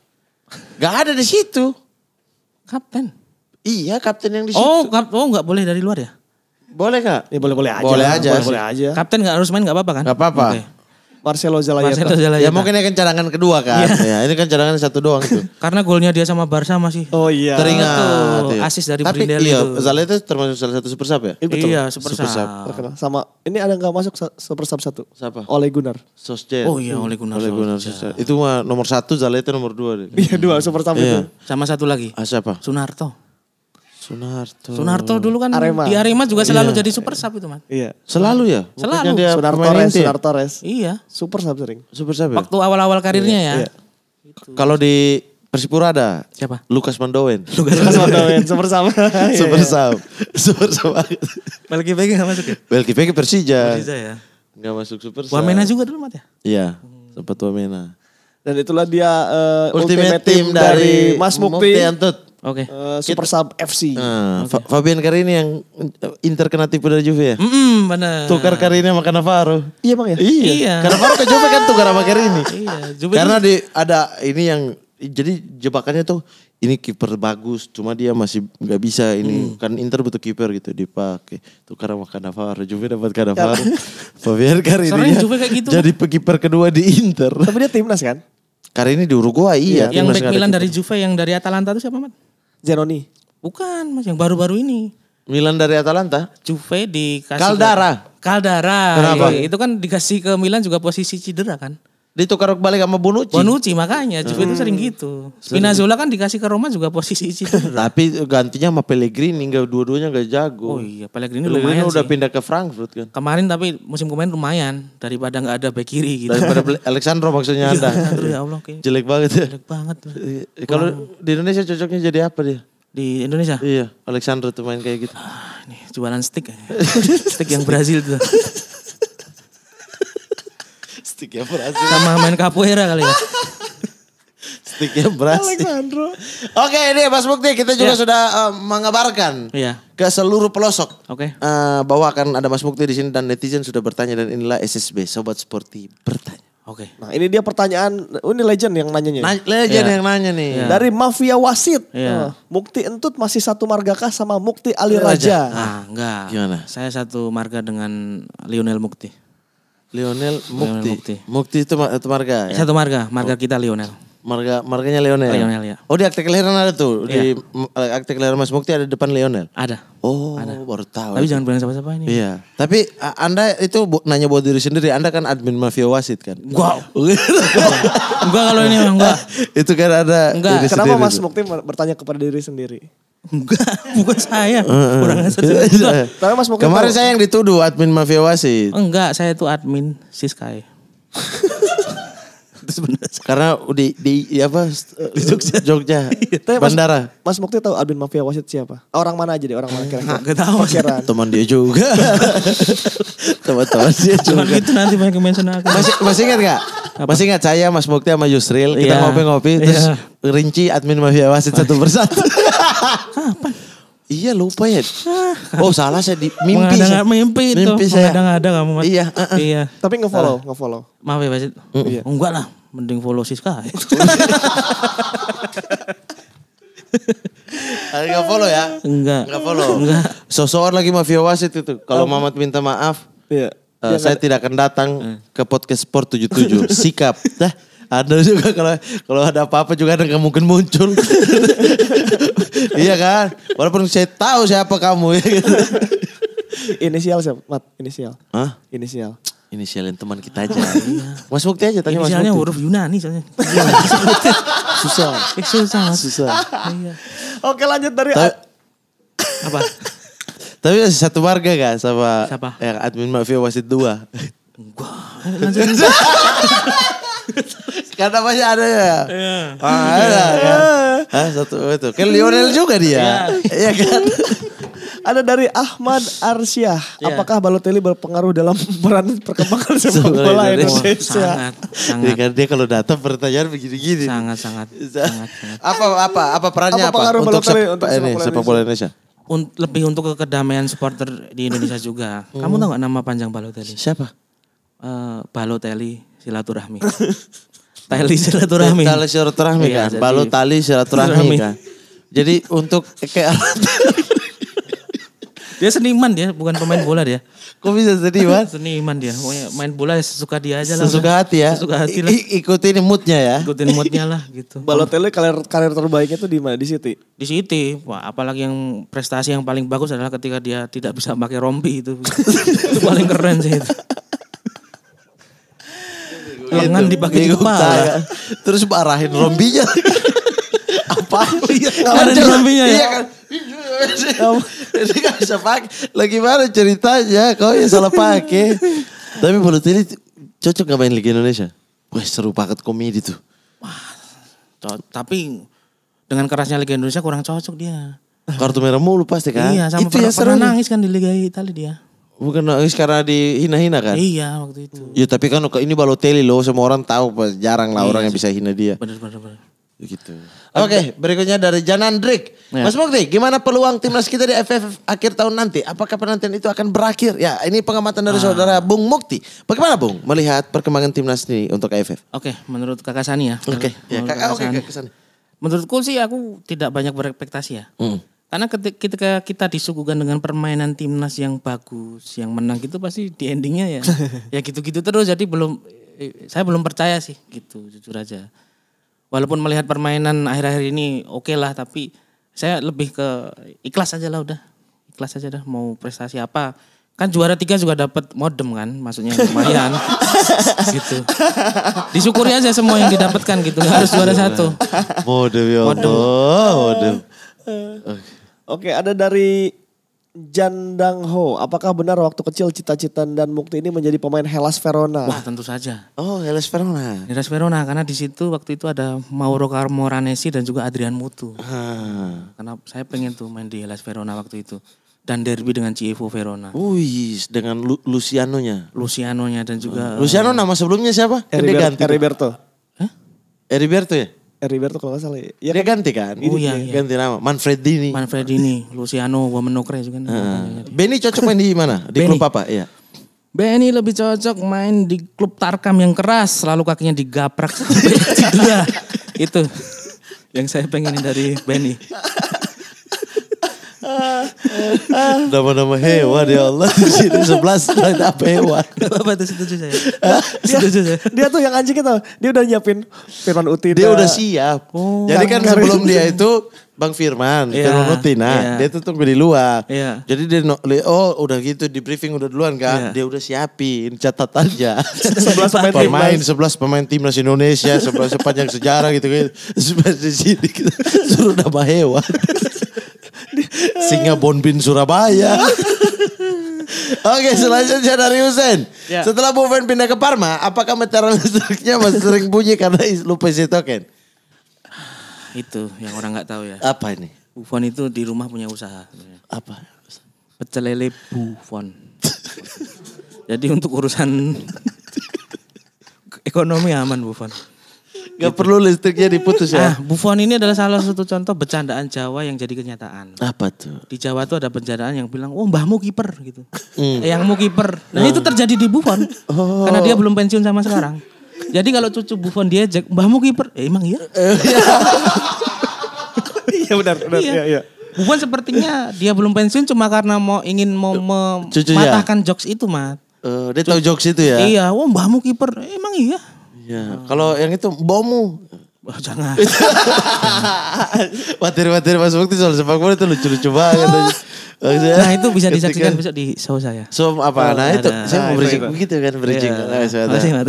Gak ada di situ. Kapten. Iya kapten yang di situ. Oh gak boleh dari luar ya? Boleh gak? Ya boleh-boleh aja. Boleh aja. Boleh aja. Kapten gak harus main gak apa-apa kan? Gak apa-apa. Oke. Marcelo Zalaeta. Ya mungkin ini kan cadangan kedua kan. Ya, ini kan cadangan satu doang tuh. Karena golnya dia sama Barca masih. Oh iya. Teringat. Itu asis dari Tapi Brindel iya, itu. Zalaeta termasuk salah satu super sub ya? Iya, super sub. Terkenal. Sama ini ada nggak masuk super sub 1? Siapa? Ole Gunnar. Solskjaer. Oh iya, Ole Gunnar Solskjaer. Itu mah nomor 1, Zalaeta nomor 2 deh. Iya 2 super sub itu. Sama satu lagi. Siapa? Sunarto. Sunarto Dulu kan Arema. di Arema juga selalu jadi super sub itu, Man. Iya. Selalu ya? Selalu. Bukannya dia Sunar pemain Torres, inti ya? Sunar Torres. Iya. Super sub sering. Super sub ya? Waktu awal-awal karirnya ya. Iya. Kalau di Persipura ada Siapa? Lukas Mandowen. Lukas Mandowen, super sub. Super sub. Super sub. Melki Begi gak masuk ya? Belki Persija. Persija ya. Enggak masuk super sub. Wamena juga dulu, Mat ya? Iya, sempat Wamena. Dan itulah dia Ultimate team dari Mas Mukti. Antut. Oke. Super Sub FC. Fabian Carini yang Inter kena tipu dari Juve ya? Bener. Tukar Carini sama Cannavaro. Iya Bang ya? Iya. Cannavaro ke Juve kan tukar sama Carini. Iya. Juve Karena ada ini yang jadi jebakannya tuh ini kiper bagus, cuma dia masih nggak bisa ini kan Inter butuh kiper gitu dipakai tukar sama Cannavaro, Juve dapat Cannavaro. Fabian Carini sering Juve kayak gitu. jadi kiper kedua di Inter. Tapi dia timnas kan? Carini di Uruguay iya. yang timnas back nggak ada Milan kiper. dari Juve yang dari Atalanta itu siapa, Mat? Zanoni. Bukan, Mas, yang baru-baru ini. Milan dari Atalanta. Juve dikasih Caldara. Kenapa? Itu kan dikasih ke Milan juga posisi cedera kan. Ditukar balik sama Bonucci. Bonucci makanya Juve itu sering gitu. Spinazzola kan dikasih ke Roma juga posisi cedera. Tapi gantinya sama Pellegrini, dua-duanya gak jago. Oh iya, Pellegrini Pellegrini lumayan udah sih. pindah ke Frankfurt kan. Kemarin tapi musim kemarin lumayan daripada nggak ada back kiri gitu. Daripada Alexandro maksudnya Anda. Aduh ya Allah, oke. Jelek banget ya. Jelek banget. Kalau di Indonesia cocoknya jadi apa dia? Di Indonesia. Iya, Alexandro tuh main kayak gitu. Nih, jualan stick. Stick yang Brazil tuh. Sticknya berhasil. Sama main capoeira kali ya. Sticknya berhasil. Alexandro. Oke, ini Mas Mukti kita juga sudah mengabarkan Iya. ke seluruh pelosok Oke. bahwa akan ada Mas Mukti di sini dan netizen sudah bertanya dan inilah SSB Sobat Sporty bertanya. Oke. Nah ini dia pertanyaan, ini legend yang nanyanya. Legend Iya. yang nanya nih. Iya. Dari Mafia Wasit. Iya. Mukti Entut masih satu margakah sama Mukti Ali Raja? Enggak. Gimana? Saya satu marga dengan Lionel Mukti. Lionel Mukti. Mukti. Mukti itu marga ya? Satu marga kita Lionel. Marganya Lionel. Lionel ya. Oh di akte kelahiran ada tuh. Di Iya. akte kelahiran Mas Mukti ada depan Lionel. Ada. Oh baru tahu. Tapi jangan bilang siapa-siapa ini. Iya. Tapi Anda itu nanya buat diri sendiri. Anda kan admin Mafia Wasit kan? Wow. Enggak kalau ini enggak. Itu kan ada. Enggak. diri Kenapa sendiri Mas tuh. Mukti bertanya kepada diri sendiri? Enggak, bukan saya. Kurang ajar. Tapi Mas Mukti Kemarin tahu- saya yang dituduh admin Mafia Wasit. Enggak, saya itu admin Siskai. Itu sebenarnya. Karena di apa? Di Jogja. Tapi Bandara. Mas Mukti tahu admin Mafia Wasit siapa? Orang mana aja deh, orang mana kira-kira? Enggak tahu. Perkiraan. Teman dia juga. Teman-teman dia Cuma juga. gitu nanti banyak yang mention aku. Masih ingat gak? Masih ingat saya Mas Mukti sama Yusril. Kita Iya. ngopi-ngopi. Terus Iya. rinci admin Mafia Wasit satu persatu. Kapan? Iya lupa ya. Oh salah saya di mimpi. Mengada-ngada mimpi itu. Mimpi saya. Mengada-ngada kamu. Mat. Iya. Iya. Tapi nge-follow. Maaf ya Basit. Iya. Enggak lah. Mending follow Siskai. Enggak follow ya? Enggak. Enggak follow. Enggak. Sosokan lagi Mafia Wasit itu. Kalau Mamat minta maaf. Iya. Saya tidak akan datang ke podcast Sport 77. Sikap. Dah. Ada juga kalau ada apa-apa juga ada nggak mungkin muncul. Iya kan? Walaupun saya tahu siapa kamu ya gitu. Inisial siapa? Mat, inisial. Hah? Inisial. Inisialin teman kita aja. Mas Mukti aja tanya Mas Inisialnya Mukti. huruf Yunani soalnya. Susah. Susah. Mas. Susah. Iya. Oke lanjut dari Apa? Tapi satu warga gak sama Siapa? yang admin Mafia Wasit 2? Lanjut. Karena banyak ada ya. Iya. Ada kan. Satu itu. Kan Lionel juga dia. Iya kan. Ada dari Ahmad Arsyah. Iya. Apakah Balotelli berpengaruh dalam peran perkembangan sepak Sepak bola bola Indonesia? Sangat. Dia kan dia kalau datang pertanyaan begini-gini. Sangat. Apa perannya Apa pengaruh untuk Balotelli untuk sepak bola Indonesia? Lebih untuk kedamaian supporter di Indonesia juga. Kamu tahu gak nama panjang Balotelli? Siapa? Balotelli silaturahmi. Tali silaturahmi. Tali silaturahmi Iya, kan. jadi- Balut tali silaturahmi kan. Jadi untuk kayak Dia seniman dia, bukan pemain bola dia. Kok bisa seniman? Seniman dia. Pokoknya main bola sesuka dia aja lah. Sesuka hati ya. Sesuka hati lah. Ikutin moodnya ya. Ikutin moodnya lah gitu. Balotelli karir terbaiknya tuh di mana? Di City. Di City, wah, apalagi yang prestasi yang paling bagus adalah ketika dia tidak bisa pakai rompi itu. Itu paling keren sih itu. Lengan dipakai di kepala. Terus marahin rompinya. Apa? Ada di rompinya ya. Iya kan. Jadi gak bisa pakai. Lagi mana ceritanya? Kau yang salah pakai. Tapi Balotelli cocok gak main Liga Indonesia? Wah seru banget komedi tuh. Tapi dengan kerasnya Liga Indonesia kurang cocok dia. Kartu merah mulu pasti kan? Iya, sama itu ya pernah nangis kan di Liga Italia dia. Bukan nangis karena dihina-hina kan? Iya waktu itu. Ya tapi kan ini Balotelli loh, semua orang tahu, jarang lah orang yang bisa hina dia. Bener. Gitu. Oke, berikutnya dari Janandrik. Ya. Mas Mukti, gimana peluang timnas kita di AFF akhir tahun nanti? Apakah penantian itu akan berakhir? Ya, ini pengamatan dari saudara Bung Mukti. Bagaimana Bung melihat perkembangan timnas ini untuk AFF? Oke, menurut Kakak Sani ya. Oke, ya Menurut Kakak kesana. Menurutku sih aku tidak banyak berekspektasi ya. Karena ketika kita disuguhkan dengan permainan timnas yang bagus, yang menang gitu pasti di endingnya ya ya gitu-gitu terus. Jadi saya belum percaya sih gitu, jujur aja. Walaupun melihat permainan akhir-akhir ini oke lah, tapi saya lebih ke ikhlas aja lah udah. Ikhlas aja dah, mau prestasi apa. Kan juara 3 juga dapat modem kan, maksudnya lumayan gitu. Disyukuri aja semua yang didapatkan gitu, gak harus juara 1. Modem ya Allah, modem. Oke, ada dari Jandang Ho. Apakah benar waktu kecil cita-cita dan Mukti ini menjadi pemain Hellas Verona? Wah tentu saja. Oh, Hellas Verona. Hellas Verona karena di situ waktu itu ada Mauro Camoranesi dan juga Adrian Mutu. Karena saya pengen tuh main di Hellas Verona waktu itu. Dan derby dengan Chievo Verona. Wih, dengan Lucianonya. Lucianonya dan juga... Luciano nama sebelumnya siapa? Heriberto. Hah? Heriberto ya? Heriberto kalau gak salah ya. Dia ganti kan? Oh iya. Ganti nama. Manfredini. Luciano, Womenokre juga. Benny cocok main di mana? Di Benny. klub apa? Iya. Benny lebih cocok main di klub Tarkam yang keras. Selalu kakinya digaprak sampai cedera. Itu yang saya pengenin dari Benny. Nama-nama hewan ya Allah. Di sini 11 lain apa hewan. Gak apa-apa tuh, setuju saya. Setuju saya. Dia tuh yang anjing itu. Dia udah nyiapin Firman Utina. Dia udah siap. Jadi kan sebelum dia itu Bang Firman, Firman Utina, dia tuh tunggu di luar. Iya. Jadi dia udah gitu di briefing udah duluan kan. Dia udah siapin catatannya. 11 pemain 11 pemain timnas Indonesia sepanjang sejarah gitu kan. Di sini kita suruh nama hewan. Singa Bonbin Surabaya. Oke, selanjutnya dari Husen. Ya. Setelah Buffon pindah ke Parma, apakah meteran listriknya masih sering bunyi karena lupa isi token? Itu yang orang gak tahu ya. Apa ini? Buffon itu di rumah punya usaha. Apa? Pecel lele Buffon. Jadi untuk urusan ekonomi aman Buffon. Gak perlu listriknya diputus ya? Buffon ini adalah salah satu contoh bercandaan Jawa yang jadi kenyataan. Apa tuh? Di Jawa tuh ada bercandaan yang bilang, oh mbahmu kiper gitu. Yangmu kiper. Nah itu terjadi di Buffon. Karena dia belum pensiun sama sekarang. Jadi kalau cucu Buffon diajak, mbahmu kiper. Emang iya? Iya benar. Iya. Buffon sepertinya dia belum pensiun cuma karena ingin mematahkan jokes itu, Mat. Dia tahu jokes itu ya? Iya, oh mbahmu kiper. Emang iya? Iya. Kalau yang itu bomu. Oh, jangan. Materi-materi Mas Mukti soal sepak bola itu lucu-lucu banget. Nah itu bisa disaksikan besok di show saya. Show apa? Nah itu saya mau bridging begitu kan bridging. Makasih Mat.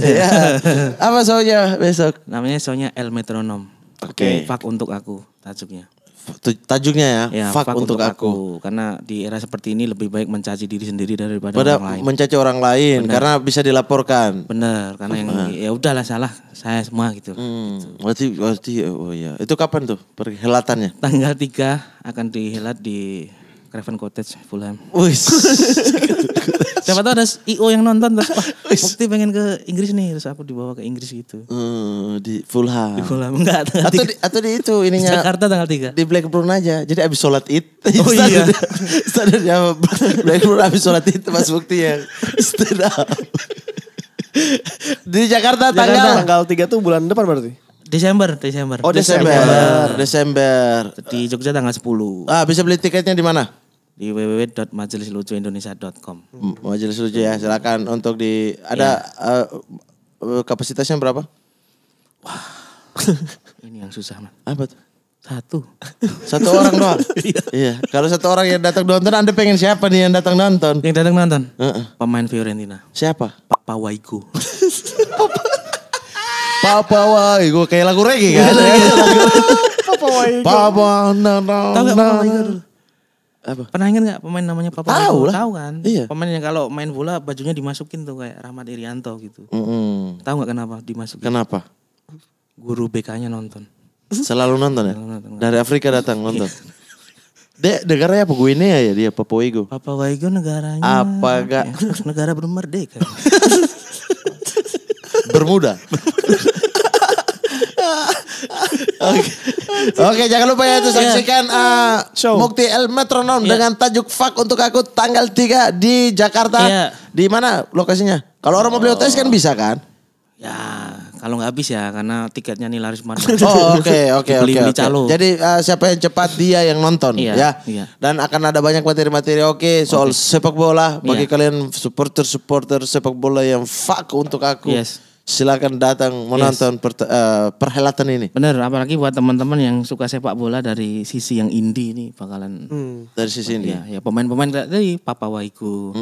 Apa shownya besok? Namanya shownya El Metronom. Oke. Fak untuk aku tajuknya. Tajuknya ya, fak untuk aku. Karena di era seperti ini lebih baik mencaci diri sendiri daripada orang lain. Mencaci orang lain. Bener. Karena bisa dilaporkan. Bener, karena yang ya udahlah salah saya semua gitu. Berarti oh ya. Itu kapan tuh perhelatannya? Tanggal 3 akan dihelat di Craven Cottage Fulham. Wih. Siapa tahu ada IO yang nonton terus Mukti pengen ke Inggris nih terus aku dibawa ke Inggris gitu. Di Fulham. Di Fulham enggak atau di itu ininya. Di Jakarta tanggal 3. Di Blackburn aja. Jadi abis sholat Id. Oh iya. Standarnya Blackburn abis sholat Id Mas Mukti yang stand up. Di Jakarta tanggal 3 tuh bulan depan berarti? Desember. Oh Desember. Di Jogja tanggal 10. Bisa beli tiketnya di mana? di www.majelislucuindonesia.com. Majelis Lucu ya, silakan untuk ada kapasitasnya berapa? Ini yang susah, Man. Apa tuh? Satu orang doang. Iya. Kalau satu orang yang datang nonton, Anda pengen siapa nih yang datang nonton? Yang datang nonton? Pemain Fiorentina. Siapa? Papa Waigo. Papa Waigo kayak lagu reggae kan? Papa Waigo. Papa Tahu gak Papa Waigo dulu? Apa? Pernah ingat gak pemain namanya Papa Waigo? Tahu lah. Tahu kan? Iya. Pemain yang kalau main bola bajunya dimasukin tuh kayak Rahmat Irianto gitu. Tahu gak kenapa dimasukin? Kenapa? Guru BK-nya nonton. Selalu nonton ya? Nonton. Dari Afrika datang nonton. Negaranya apa? Guinea ya dia, Papa Waigo? Papa Waigo negaranya. Apa gak? Negara belum merdeka. Bermuda. Oke, jangan lupa ya itu saksikan Mukti El Metronom dengan tajuk Fuck untuk aku tanggal 3 di Jakarta. Di mana lokasinya? Kalau orang mau beli OTS kan bisa kan? Ya, kalau nggak habis ya karena tiketnya nih laris banget. Oh, oke. Beli calo. Jadi siapa yang cepat dia yang nonton ya. Dan akan ada banyak materi-materi soal sepak bola bagi kalian supporter sepak bola yang fuck untuk aku. Silakan datang menonton perhelatan ini. Bener, apalagi buat teman-teman yang suka sepak bola dari sisi yang indie ini bakalan dari sisi ini. Ya pemain-pemain dari Papa Waigo,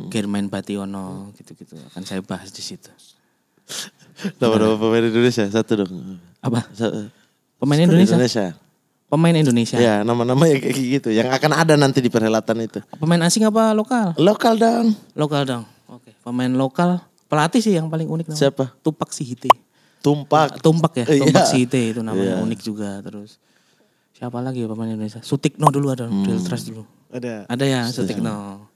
Germain Bationo gitu-gitu akan saya bahas di situ. Nama pemain Indonesia satu dong. Apa? Pemain Indonesia. Pemain Indonesia. Ya, nama-nama yang kayak gitu yang akan ada nanti di perhelatan itu. Pemain asing apa lokal? Lokal dong. Oke, pemain lokal. Pelatih sih yang paling unik namanya. Siapa? Tupak Sihite. Tumpak Ya, Tumpak Sihite itu namanya unik juga. Terus siapa lagi ya pemain Indonesia? Sutikno dulu ada, Real Trust dulu. Ada ya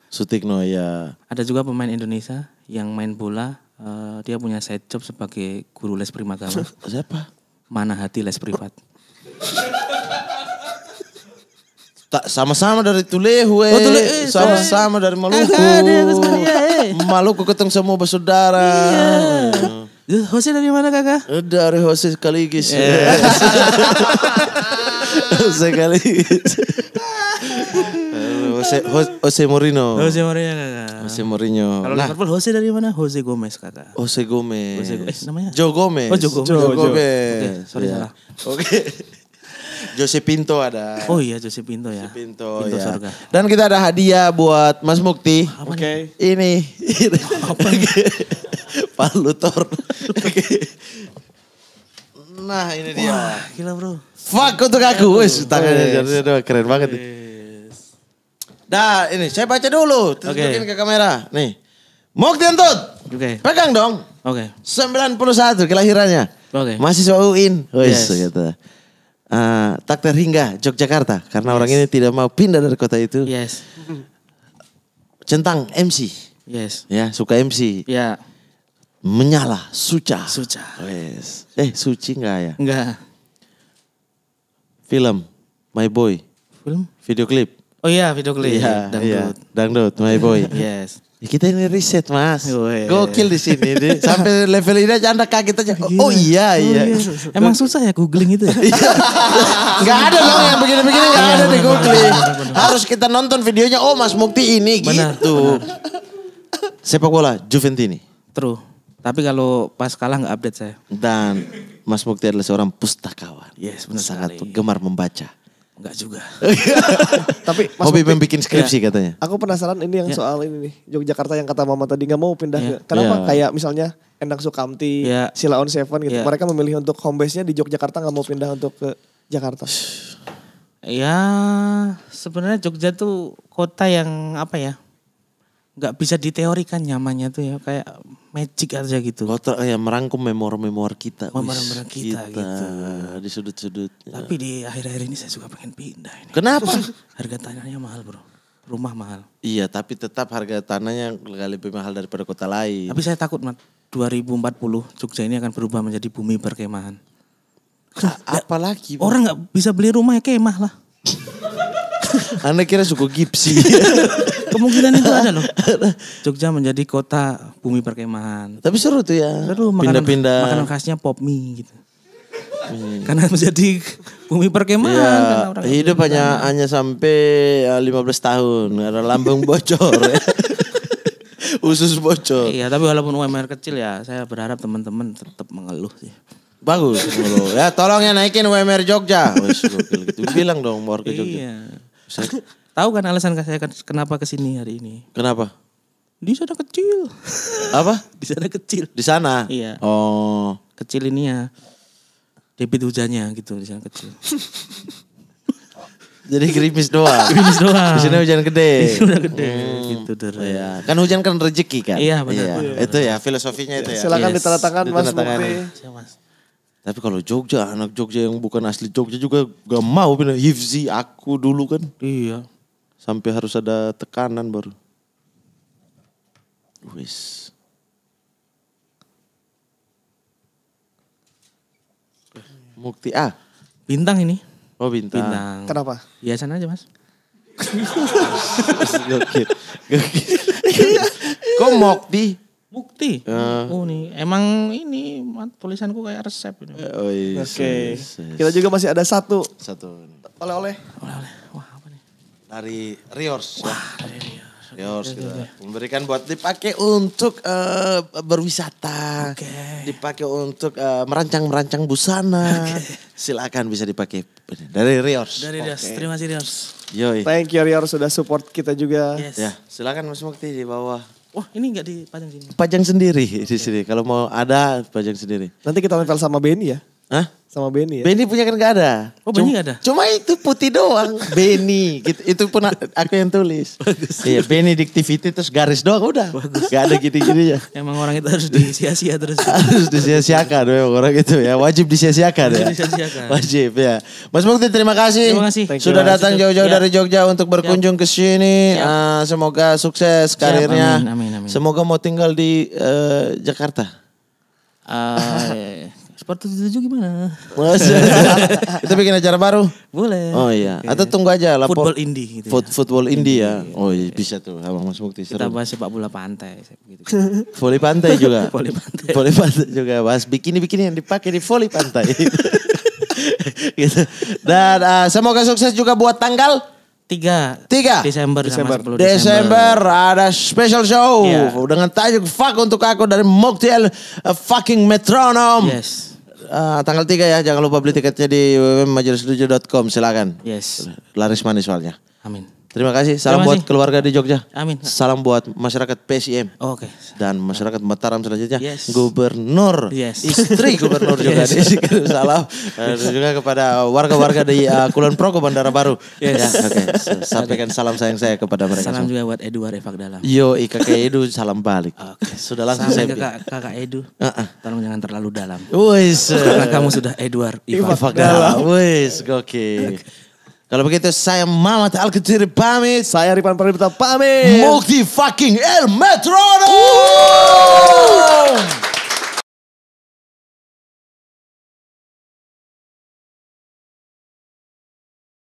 Sutikno ya. Ada juga pemain Indonesia yang main bola, dia punya side job sebagai guru les primagama. Siapa? Mana Hati les privat. Tak sama-sama dari Tulehu sama-sama dari Maluku. Maluku ketemu semua bersaudara. Jose dari mana kakak? Dari Jose Kaligis. Jose Kaligis. Jose Mourinho. Kakak. Jose Mourinho. Kalau Liverpool Jose dari mana? Jose Gomez kakak. Jose Gomez. Namanya? Joe Gomez. Oh Joe Gomez. Oke, sorry salah. Oke. Jose Pinto ada. Oh iya Jose Pinto ya. Pinto ya. Surga. Dan kita ada hadiah buat Mas Mukti. Oke. Ini. Apa? Palutor. Nah ini dia. Wah, gila bro. Fuck untuk aku. Wes tangannya keren banget. Dah ini saya baca dulu. Tunjukin ke kamera. Nih. Mukti Entut. Pegang dong. 91 kelahirannya. Mahasiswa UIN. Wes gitu. Tak terhingga Yogyakarta karena orang ini tidak mau pindah dari kota itu. Centang MC. Ya, suka MC. Ya. Menyala, Suca. Wes. Suci enggak ya? Enggak. Film My Boy. Video klip. Oh iya, video klip. Iya, Dangdut My Boy. Kita ini riset Mas. Gokil di sini. Sampai level ini aja Anda kaget aja. Oh iya. Emang susah ya googling itu ya? Gak ada dong yang begini-begini gak ada di googling. Harus kita nonton videonya. Oh Mas Mukti ini gitu. Sepak bola Juventini. True. Tapi kalau pas kalah gak update saya. Dan Mas Mukti adalah seorang pustakawan. Benar sangat sekali. gemar membaca. Enggak juga. Tapi hobi membikin skripsi katanya. Aku penasaran ini yang soal ini nih. Yogyakarta yang kata Mama tadi gak mau pindah. Kenapa kayak misalnya Endang Sukamti, Sheila On Seven gitu. Mereka memilih untuk home base-nya di Yogyakarta gak mau pindah untuk ke Jakarta. Ya sebenarnya Jogja tuh kota yang apa ya. Gak bisa diteorikan nyamannya tuh ya. Kayak magic aja gitu. Kota yang merangkum memori-memori kita. Memori kita gitu. Di sudut-sudut. Tapi di akhir-akhir ini saya juga pengen pindah ini. Kenapa? Harga tanahnya mahal bro. Rumah mahal. Iya tapi tetap harga tanahnya lebih mahal daripada kota lain. Tapi saya takut Mat. 2040 Jogja ini akan berubah menjadi bumi perkemahan. Apalagi? Orang gak bisa beli rumah ya kemah lah. Anda kira suku gipsi. Kemungkinan itu ada loh. Jogja menjadi kota bumi perkemahan. Tapi seru tuh ya. Seru, pindah-pindah. Makanan khasnya pop mie gitu. Karena menjadi bumi perkemahan. Iya, kan orang hidup hanya sampai 15 tahun karena lambung bocor ya. Usus bocor. Iya, tapi walaupun UMR kecil ya, saya berharap teman-teman tetap mengeluh sih. Bagus lo. Ya tolong ya naikin UMR Jogja. Wes gokil gitu. Bilang dong mau ke Jogja. Iya. Tahu kan alasan saya kenapa kesini hari ini? Kenapa? Di sana kecil. Apa? Di sana kecil. Di sana? Iya. Oh. Kecil ini ya. Debit hujannya gitu di sana kecil. Jadi gerimis doang. Gerimis doang. Di sini hujan gede. Udah gede gitu der. Iya. Kan hujan kan rezeki kan? Iya, benar. Itu ya filosofinya itu ya. Silakan Yes. ditandatangan Mas Ditandatangan. Mukti. Siap, Mas. Tapi kalau Jogja, anak Jogja yang bukan asli Jogja juga gak mau pindah. Hifzi aku dulu kan. Iya. Sampai harus ada tekanan baru. Wis. Mukti A. Bintang ini. Oh bintang. Bintang. Kenapa? Biasa aja Mas. Gokil. Kok Mukti? Bukti. Oh nih, emang ini tulisanku kayak resep ini. Oh iya. Oke. Kita juga masih ada satu Satu. oleh-oleh. Oleh-oleh. Wah, apa nih? Dari Riors. Wah, Dari dia. Riors kita memberikan buat dipakai untuk berwisata. Dipakai untuk merancang-merancang busana. Silakan bisa dipakai. Dari Riors. Dari dia. Terima kasih Rios. Yoi. Thank you Rior sudah support kita juga. Yes. Ya, silakan Mas Mukti di bawah. Wah, ini enggak dipajang sini. Pajang sendiri di sini. Kalau mau ada pajang sendiri. Nanti kita nempel sama Benny ya. Hah? Sama Benny ya. Benny punya kan gak ada. Oh, Benny nggak ada? Cuma itu putih doang. Benny. Gitu, itu pun aku yang tulis. Iya, Benedictivity terus garis doang udah. Gak ada gini-gini ya. Emang orang itu harus disia-sia terus. Harus disia-siakan memang orang itu ya. Wajib disia-siakan ya. Harus disia-siakan. Wajib ya. Mas Mukti terima kasih. Terima kasih. Sudah datang jauh-jauh Ya. dari Jogja untuk berkunjung ke sini. Semoga sukses karirnya. Amin. Semoga mau tinggal di Jakarta. Seperti itu gimana? Kita bikin acara baru. Boleh. Oh iya. Atau tunggu aja lapor. Football indie gitu. Football indie ya. Oh iya bisa tuh Abang Mas Mukti Kita seru. bahas sepak bola pantai gitu. Voli pantai juga. Voli pantai. Voli pantai juga. Bahas bikini-bikini yang dipakai di voli pantai. Gitu. Dan semoga sukses juga buat tanggal 3 3 Desember. Sama 10 Desember ada special show Iya. dengan tajuk Fuck untuk aku dari Muktiel fucking Metronom. Yes. Tanggal 3 ya, jangan lupa beli tiketnya di www.majelislucu.com, silakan. Yes. Laris manis soalnya. Amin. Terima kasih, salam Terima buat kasih. keluarga di Jogja. Amin. Salam buat masyarakat PSIM. Oke. Dan masyarakat Mataram selanjutnya. Yes. Gubernur. Yes. Istri gubernur juga. Yes. Salam. Dan juga kepada warga-warga di Kulon Progo, Bandara Baru. Yes. Ya, oke. Sampaikan salam sayang saya kepada mereka Salam semua. juga buat Edu Arefak Dalam. Yo, kakak Edu salam balik. Sudah langsung Sampai saya ke bilang. kakak Edu. Tolong jangan terlalu dalam. Wis. Karena kamu sudah Edward Ifak dalam. Wis, gokil. Kalau begitu saya Mamat Al-Ketiri pamit. Saya Ripan Pradipta pamit. Mukti fucking El Metronom.